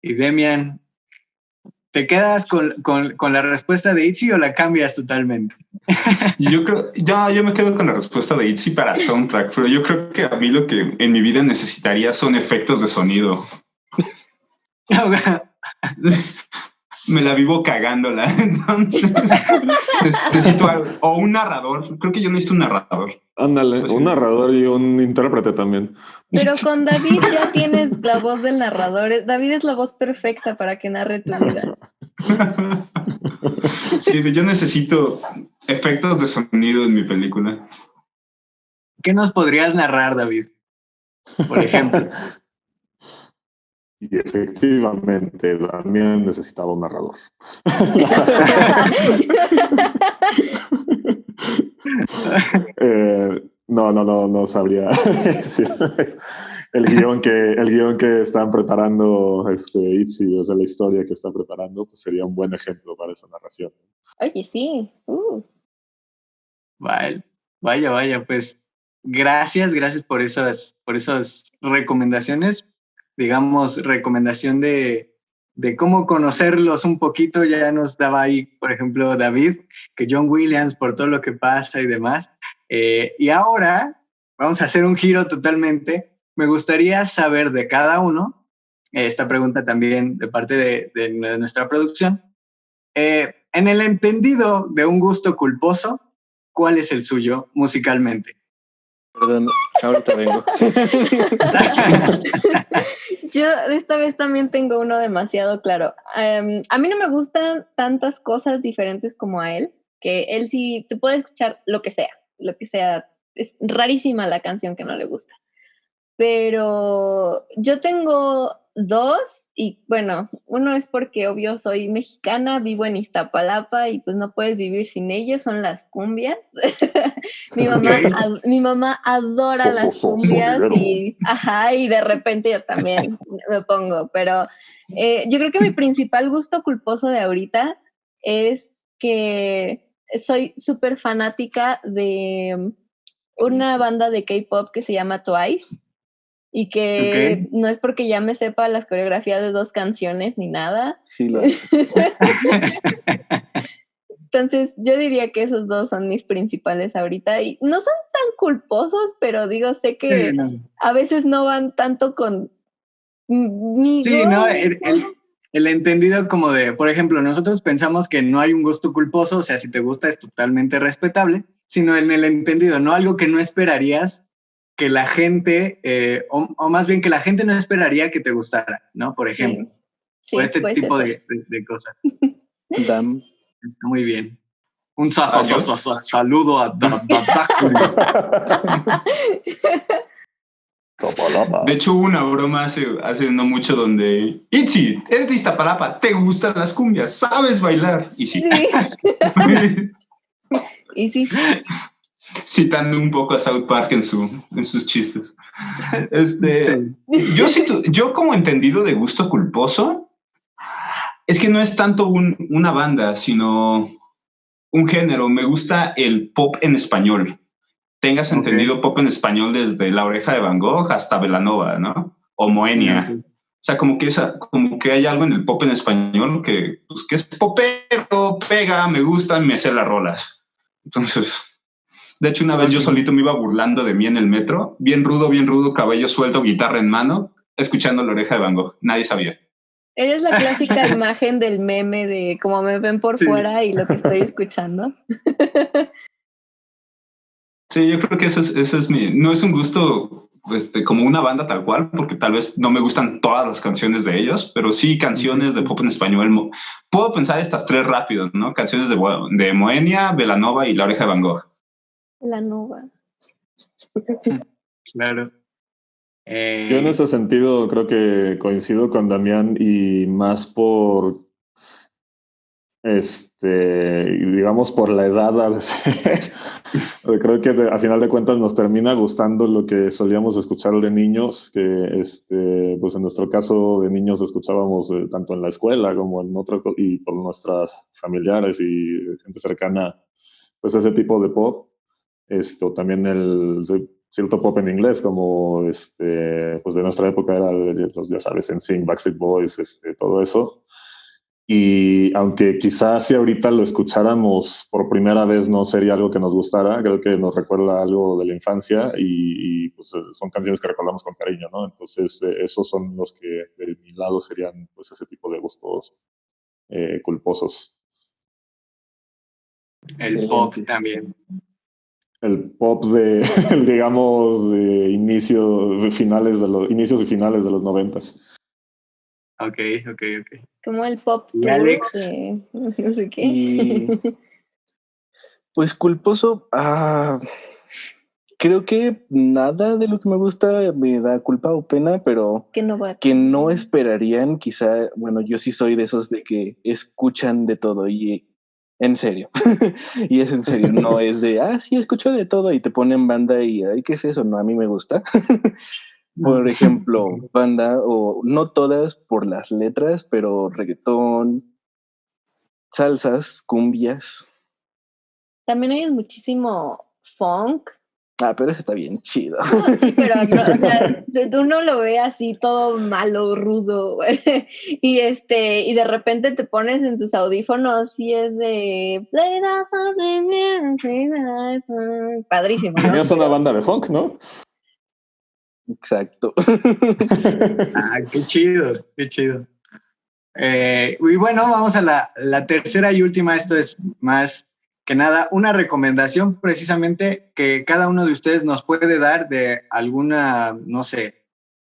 Y Demian, ¿te quedas con la respuesta de Itzy o la cambias totalmente? Yo creo, yo me quedo con la respuesta de Itzy para soundtrack, pero yo creo que a mí lo que en mi vida necesitaría son efectos de sonido. Me la vivo cagándola, entonces necesito algo, o un narrador. Creo que yo necesito un narrador. Ándale, pues un narrador y un intérprete también. Pero con David ya tienes la voz del narrador. David es la voz perfecta para que narre tu vida. Sí, yo necesito efectos de sonido en mi película. ¿Qué nos podrías narrar, David? Por ejemplo. Y efectivamente, también necesitaba un narrador. No sabría decir. El guión que están preparando Itzy, o sea, la historia que están preparando, pues sería un buen ejemplo para esa narración. Oye, sí. Vaya, pues gracias por esas recomendaciones. Digamos, recomendación de cómo conocerlos un poquito, ya nos daba ahí, por ejemplo, David, que John Williams por todo lo que pasa y demás. Y ahora vamos a hacer un giro totalmente. Me gustaría saber de cada uno, esta pregunta también de parte de nuestra producción, en el entendido de un gusto culposo, ¿cuál es el suyo musicalmente? Perdón, ahorita vengo. Yo esta vez también tengo uno demasiado claro. A mí no me gustan tantas cosas diferentes como a él, que él sí te puede escuchar lo que sea. Es rarísima la canción que no le gusta. Pero yo tengo dos y bueno, uno es porque obvio soy mexicana, vivo en Iztapalapa y pues no puedes vivir sin ellos, son las cumbias. Mi mamá adora las cumbias y de repente yo también me pongo, pero yo creo que mi principal gusto culposo de ahorita es que soy súper fanática de una banda de K-pop que se llama Twice. Y que no es porque ya me sepa las coreografías de 2 canciones ni nada. Sí, Entonces, yo diría que esos 2 son mis principales ahorita. Y no son tan culposos, pero digo, sé que a veces no van tanto con mi Sí, gusto. ¿no? El entendido como de, por ejemplo, nosotros pensamos que no hay un gusto culposo, o sea, si te gusta es totalmente respetable, sino en el entendido, no algo que no esperarías que la gente, o más bien que la gente no esperaría que te gustara, ¿no? Por ejemplo, Sí, o este pues tipo eso. de cosas. Dam. Está muy bien. Un saludo a Dadakuri. De hecho, hubo una broma hace no mucho donde Itzi, eres de Iztapalapa, te gustan las cumbias, sabes bailar. Y sí. Y sí. Citando un poco a South Park en sus chistes. Sí. Yo como entendido de gusto culposo, es que no es tanto una banda, sino un género. Me gusta el pop en español. Tengas entendido pop en español desde La Oreja de Van Gogh hasta Belanova, ¿no? O Moenia. Okay. O sea, como que hay algo en el pop en español que es popero, pega, me gusta, me sé las rolas. Entonces, de hecho, una vez yo solito me iba burlando de mí en el metro, bien rudo, cabello suelto, guitarra en mano, escuchando La Oreja de Van Gogh. Nadie sabía. Eres la clásica imagen del meme de cómo me ven por fuera y lo que estoy escuchando. Sí, yo creo que eso es no es un gusto como una banda tal cual, porque tal vez no me gustan todas las canciones de ellos, pero sí canciones de pop en español. Puedo pensar estas tres rápido, ¿no? Canciones de Moenia, Belanova y La Oreja de Van Gogh. La Nova. Claro. Yo en ese sentido creo que coincido con Damián y más por, digamos, por la edad a veces. Creo que a final de cuentas nos termina gustando lo que solíamos escuchar de niños, que pues en nuestro caso de niños escuchábamos tanto en la escuela como en otras cosas, y por nuestras familiares y gente cercana, pues ese tipo de pop. O también cierto pop en inglés, como pues de nuestra época era, pues, ya sabes, NSYNC, Backstreet Boys, todo eso. Y aunque quizás si ahorita lo escucháramos por primera vez no sería algo que nos gustara, creo que nos recuerda algo de la infancia y pues son canciones que recordamos con cariño, ¿no? Entonces esos son los que de mi lado serían pues ese tipo de gustos culposos. El pop también. El pop digamos, de inicios y finales de los 90s. Ok. Como el pop tour Alex. no sé qué. Y, pues culposo, creo que nada de lo que me gusta me da culpa o pena, pero que no esperarían, quizá, bueno, yo sí soy de esos de que escuchan de todo y en serio, y es en serio, no es de, sí, escucho de todo y te ponen banda y, ay, ¿qué es eso? No, a mí me gusta. Por ejemplo, banda, o no todas por las letras, pero reggaetón, salsas, cumbias. También hay muchísimo funk. Pero eso está bien chido. No, sí, pero no, o sea, tú no lo ves así todo malo, rudo, güey. Y de repente te pones en tus audífonos y es de padrísimo, ¿no? Tenías una banda de funk, ¿no? Exacto. Qué chido. Y bueno, vamos a la tercera y última. Esto es más que nada una recomendación precisamente que cada uno de ustedes nos puede dar de alguna, no sé,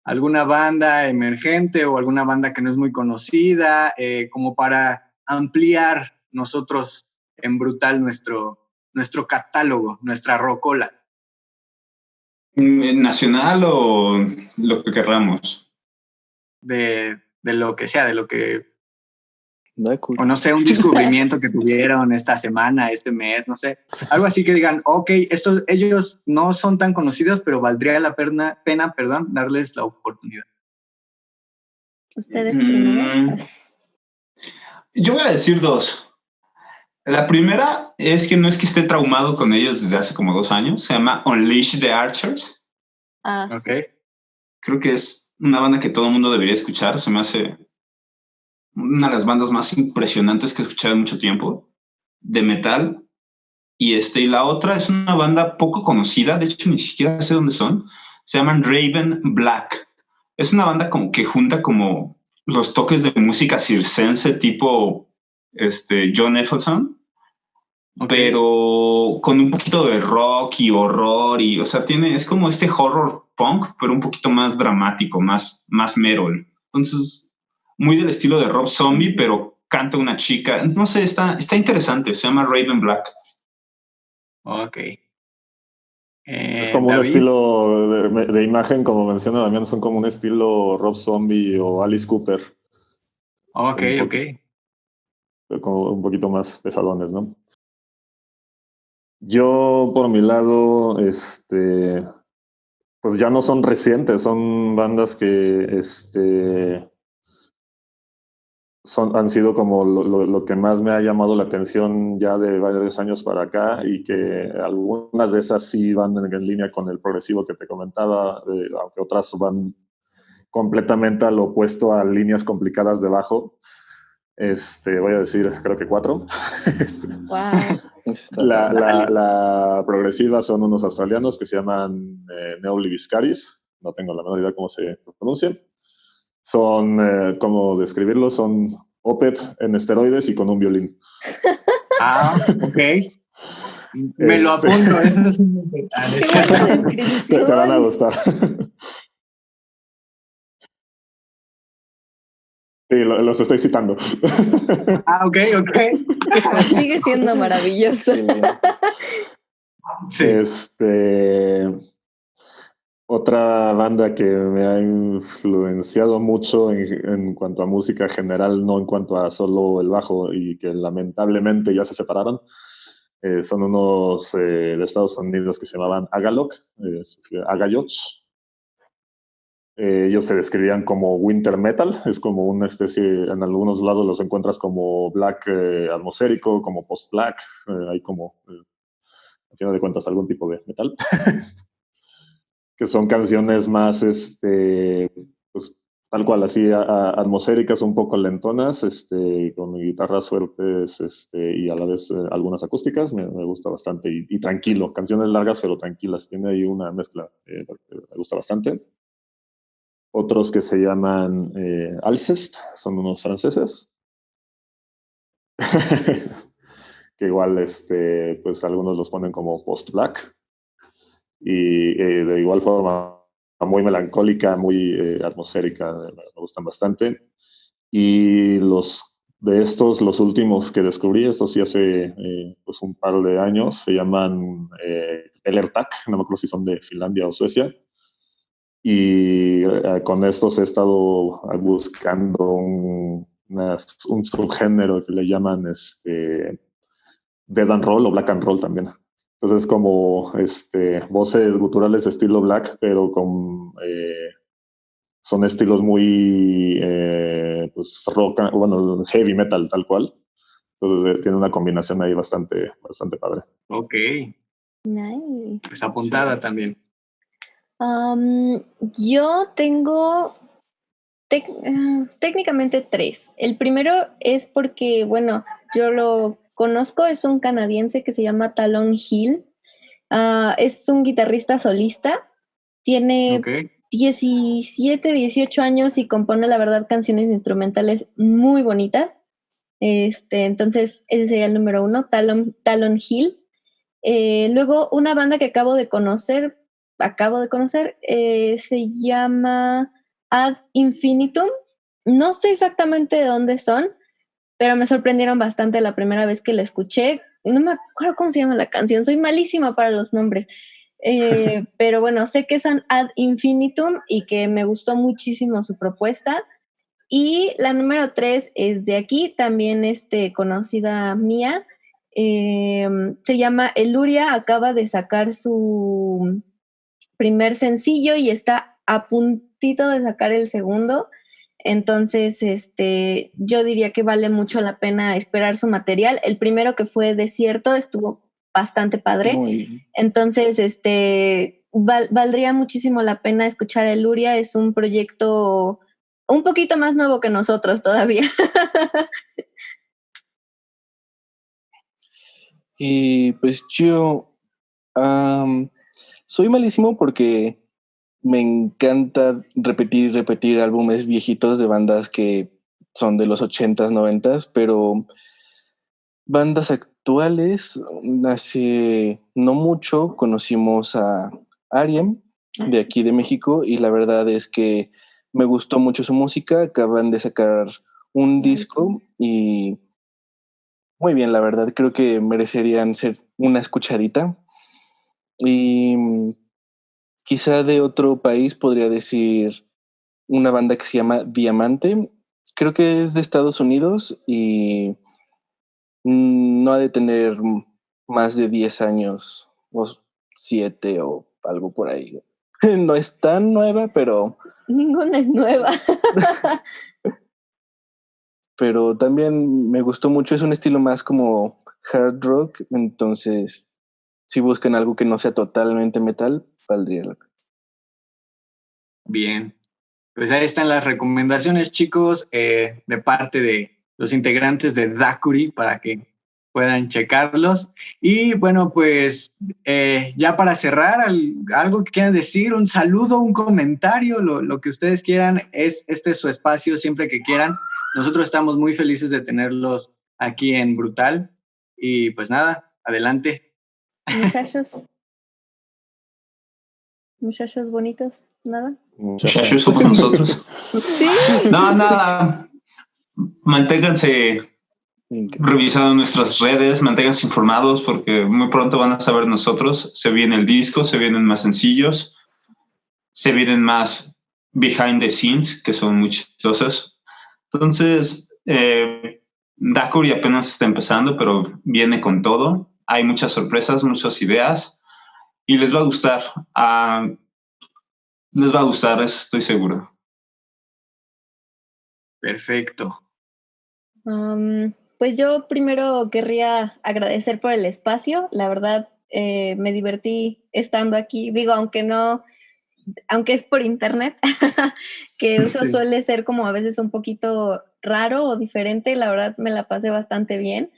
alguna banda emergente o alguna banda que no es muy conocida, como para ampliar nosotros en brutal nuestro catálogo, nuestra rocola. ¿Nacional o lo que querramos? De lo que sea, de lo que... Cool. O no sé, un descubrimiento que tuvieron esta semana, este mes, no sé. Algo así que digan, ok, ellos no son tan conocidos, pero valdría la pena, darles la oportunidad. ¿Ustedes primero? Yo voy a decir dos. La primera es que no es que esté traumado con ellos desde hace como 2 años. Se llama Unleash the Archers. Ok. Sí. Creo que es una banda que todo el mundo debería escuchar. Se me hace una de las bandas más impresionantes que he escuchado en mucho tiempo de metal. Y la otra es una banda poco conocida. De hecho, ni siquiera sé dónde son. Se llaman Raven Black. Es una banda como que junta como los toques de música circense tipo John Nicholson pero con un poquito de rock y horror y, o sea, es como este horror punk, pero un poquito más dramático, más metal. Entonces, muy del estilo de Rob Zombie, pero canta una chica. No sé, está interesante. Se llama Raven Black. Ok. Es como David. un estilo de imagen, como menciona Damián, son como un estilo Rob Zombie o Alice Cooper. Ok. Como un poquito más pesadones, ¿no? Yo, por mi lado, pues ya no son recientes, son bandas que han sido como lo que más me ha llamado la atención ya de varios años para acá, y que algunas de esas sí van en línea con el progresivo que te comentaba, aunque otras van completamente al opuesto, a líneas complicadas de bajo. Voy a decir, creo que 4. Wow. La progresiva son unos australianos que se llaman Neoliviscaris, no tengo la menor idea cómo se pronuncian. Son, ¿cómo describirlo? Son Opeth en esteroides y con un violín. Ok. Me lo apunto. Eso es descripción. Te van a gustar. Sí, los estoy citando. Ok. Sigue siendo maravilloso. Sí. Otra banda que me ha influenciado mucho en cuanto a música general, no en cuanto a solo el bajo, y que lamentablemente ya se separaron, son unos de Estados Unidos que se llamaban Agaloc, Agayoch. Ellos se describían como winter metal, es como una especie, en algunos lados los encuentras como black atmosférico, como post-black, hay como, a final de cuentas, algún tipo de metal. Que son canciones más, pues, tal cual, así atmosféricas, un poco lentonas, con guitarras fuertes, y a la vez algunas acústicas. Me gusta bastante, y tranquilo, canciones largas pero tranquilas, tiene ahí una mezcla que me gusta bastante. Otros que se llaman Alcest, son unos franceses. Que igual, pues algunos los ponen como post-black, y de igual forma muy melancólica, muy atmosférica, me gustan bastante. Y los últimos que descubrí, estos sí hace pues un par de años, se llaman Elertak, no me acuerdo si son de Finlandia o Suecia. Y con estos he estado buscando un subgénero que le llaman Dead and Roll o Black and Roll también. Entonces, como voces guturales estilo black, pero son estilos muy pues rock, bueno, heavy metal tal cual. Entonces tiene una combinación ahí bastante padre. Ok. Nice. Pues apuntada también. Yo tengo técnicamente 3. El primero es porque, bueno, yo lo conozco, es un canadiense que se llama Talon Hill. Es un guitarrista solista, tiene 17, 18 años y compone, la verdad, canciones instrumentales muy bonitas. Entonces, ese sería el número 1, Talon Hill. Luego, una banda que acabo de conocer, se llama Ad Infinitum. No sé exactamente de dónde son, pero me sorprendieron bastante la primera vez que la escuché. No me acuerdo cómo se llama la canción, soy malísima para los nombres. Pero bueno, sé que son Ad Infinitum y que me gustó muchísimo su propuesta. Y la número 3 es de aquí, también conocida mía. Se llama Eluria, acaba de sacar su primer sencillo y está a puntito de sacar el segundo. Entonces, yo diría que vale mucho la pena esperar su material. El primero, que fue Desierto, estuvo bastante padre. Entonces, valdría muchísimo la pena escuchar a Eluria. Es un proyecto un poquito más nuevo que nosotros todavía. Y pues yo soy malísimo porque me encanta repetir álbumes viejitos de bandas que son de los 80s, 90s, pero bandas actuales, hace no mucho conocimos a Ariem, de aquí de México, y la verdad es que me gustó mucho su música. Acaban de sacar un disco y muy bien, la verdad, creo que merecerían ser una escuchadita. Y quizá de otro país podría decir una banda que se llama Diamante. Creo que es de Estados Unidos y no ha de tener más de 10 años o 7 o algo por ahí. No es tan nueva, pero Ninguna es nueva. pero también me gustó mucho. Es un estilo más como hard rock, entonces si buscan algo que no sea totalmente metal, valdría la pena. Bien, pues ahí están las recomendaciones, chicos, de parte de los integrantes de Dakuri para que puedan checarlos. Y bueno, pues ya para cerrar, algo que quieran decir, un saludo, un comentario, lo que ustedes quieran, este es su espacio siempre que quieran. Nosotros estamos muy felices de tenerlos aquí en Brutal. Y pues nada, adelante. Muchachos bonitos, ¿nada? Muchachos, somos nosotros. Sí. No, nada. Manténganse revisando nuestras redes, manténganse informados porque muy pronto van a saber nosotros. Se viene el disco, se vienen más sencillos, se vienen más behind the scenes, que son muy chistosos. Entonces, Dakuri apenas está empezando, pero viene con todo. Hay muchas sorpresas, muchas ideas y les va a gustar. Les va a gustar, estoy seguro. Perfecto. Pues yo primero querría agradecer por el espacio. La verdad, me divertí estando aquí. Digo, aunque es por internet, que eso suele ser como a veces un poquito raro o diferente. La verdad, me la pasé bastante bien.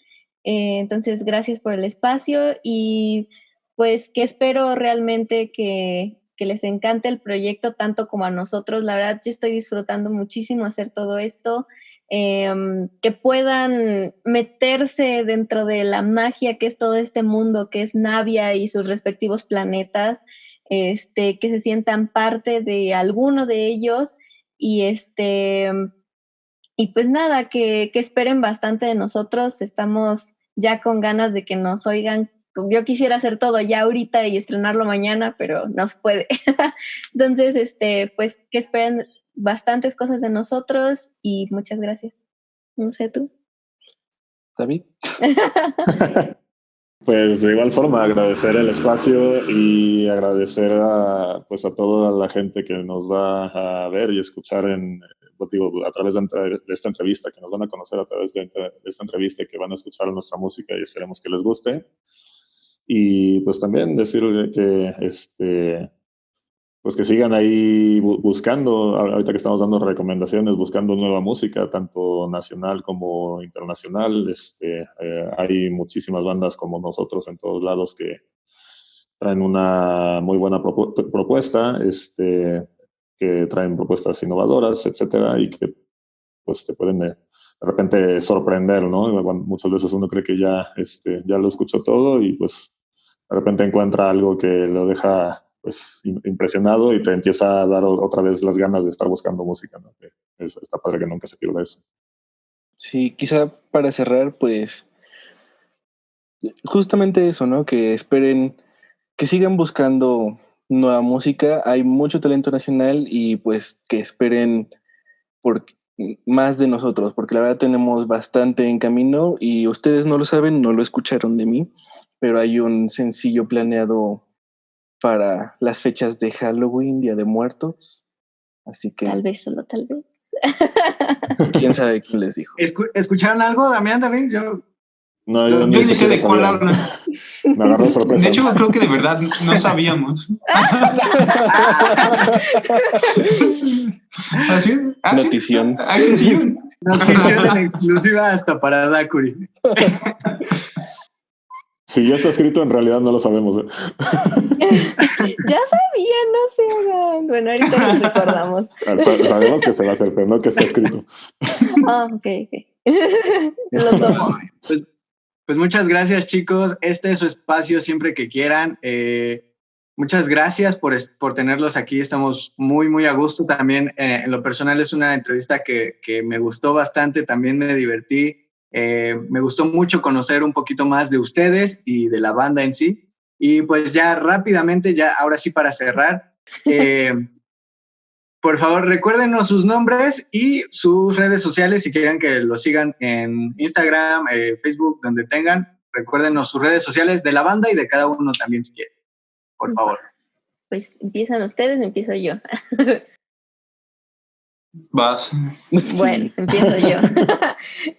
Entonces, gracias por el espacio y pues que espero realmente que les encante el proyecto tanto como a nosotros. La verdad, yo estoy disfrutando muchísimo hacer todo esto. Que puedan meterse dentro de la magia que es todo este mundo, que es Navia y sus respectivos planetas, que se sientan parte de alguno de ellos y y pues nada, que esperen bastante de nosotros. Estamos ya con ganas de que nos oigan. Yo quisiera hacer todo ya ahorita y estrenarlo mañana, pero no se puede. Entonces, pues que esperen bastantes cosas de nosotros y muchas gracias. No sé tú. David. Pues de igual forma agradecer el espacio y agradecer a toda la gente que nos va a ver y escuchar a través de esta entrevista, que nos van a conocer a través de esta entrevista y que van a escuchar nuestra música y esperemos que les guste. Y pues también decirle que pues que sigan ahí buscando, ahorita que estamos dando recomendaciones, buscando nueva música, tanto nacional como internacional. Hay muchísimas bandas como nosotros en todos lados que traen una muy buena propuesta, que traen propuestas innovadoras, etcétera, y que pues te pueden de repente sorprender, ¿no? Muchas veces uno cree que ya lo escuchó todo y pues de repente encuentra algo que lo deja pues impresionado y te empieza a dar otra vez las ganas de estar buscando música, ¿no? Está padre que nunca se pierda eso. Sí, quizá para cerrar, pues justamente eso, ¿no? Que esperen, que sigan buscando nueva música. Hay mucho talento nacional y pues que esperen por más de nosotros, porque la verdad tenemos bastante en camino y ustedes no lo saben, no lo escucharon de mí, pero hay un sencillo planeado para las fechas de Halloween, Día de Muertos. Así que tal vez, solo tal vez. ¿Quién sabe quién les dijo? ¿Escucharon algo, Damián, David? Yo ni sé de cuál hablan. Me agarró sorpresa. De hecho, creo que de verdad no sabíamos. ¿Así? Notición. Notición en exclusiva hasta para Dakuri. Si ya está escrito, en realidad no lo sabemos. Ya sabía, no se hagan. Bueno, ahorita lo recordamos. Sabemos que se va a hacer, pero no que está escrito. Ok. Lo tomo. Pues muchas gracias, chicos. Este es su espacio siempre que quieran. Muchas gracias por tenerlos aquí. Estamos muy, muy a gusto. También en lo personal es una entrevista que me gustó bastante. También me divertí. Me gustó mucho conocer un poquito más de ustedes y de la banda en sí. Y pues ya rápidamente, ya ahora sí para cerrar, por favor recuérdenos sus nombres y sus redes sociales si quieren que los sigan en Instagram, Facebook, donde tengan. Recuérdenos sus redes sociales de la banda y de cada uno también si quieren. Por favor. Pues empiezan ustedes, empiezo yo. Vas. Bueno, empiezo yo.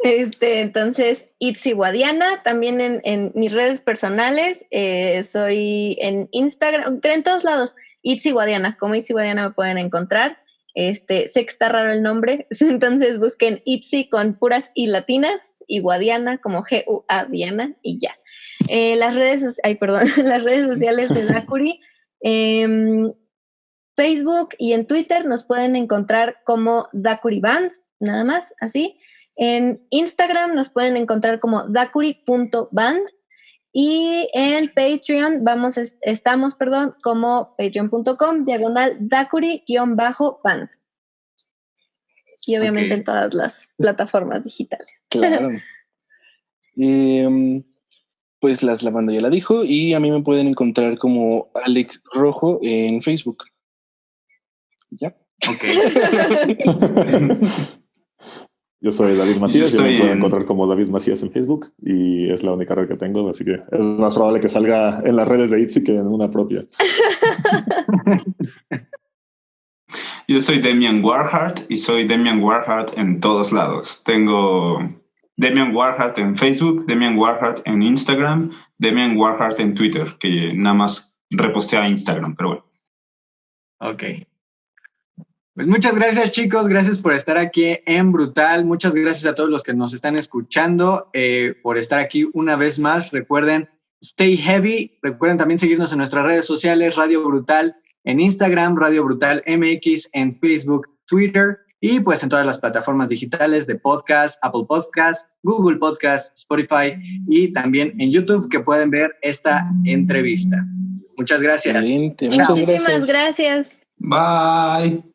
Entonces, Itzy Guadiana, también en mis redes personales, soy en Instagram, en todos lados, Itzy Guadiana, como Itzy Guadiana me pueden encontrar. Sé que está raro el nombre, entonces busquen Itzy con puras I latinas y Guadiana como G-U-A Diana y ya. Las redes sociales de Dakuri, Facebook y en Twitter nos pueden encontrar como Dakuri Band, nada más, así. En Instagram nos pueden encontrar como dakuri.band y en Patreon estamos como patreon.com/dakuri_band. Y obviamente en todas las plataformas digitales. Claro. Pues la banda ya la dijo y a mí me pueden encontrar como Alex Rojo en Facebook. Ya. Ok. Yo soy David Macías y me pueden encontrar como David Macías en Facebook y es la única red que tengo, así que es más probable que salga en las redes de Itzy que en una propia. Yo soy Demian Warhart y soy Demian Warhart en todos lados. Tengo Demian Warhart en Facebook, Demian Warhart en Instagram, Demian Warhart en Twitter, que nada más repostea a Instagram, pero bueno. Ok. Pues muchas gracias, chicos. Gracias por estar aquí en Brutal. Muchas gracias a todos los que nos están escuchando por estar aquí una vez más. Recuerden, stay heavy. Recuerden también seguirnos en nuestras redes sociales, Radio Brutal en Instagram, Radio Brutal MX en Facebook, Twitter y pues en todas las plataformas digitales de podcast, Apple Podcast, Google Podcast, Spotify y también en YouTube que pueden ver esta entrevista. Muchas gracias. Excelente. Muchísimas gracias. Bye.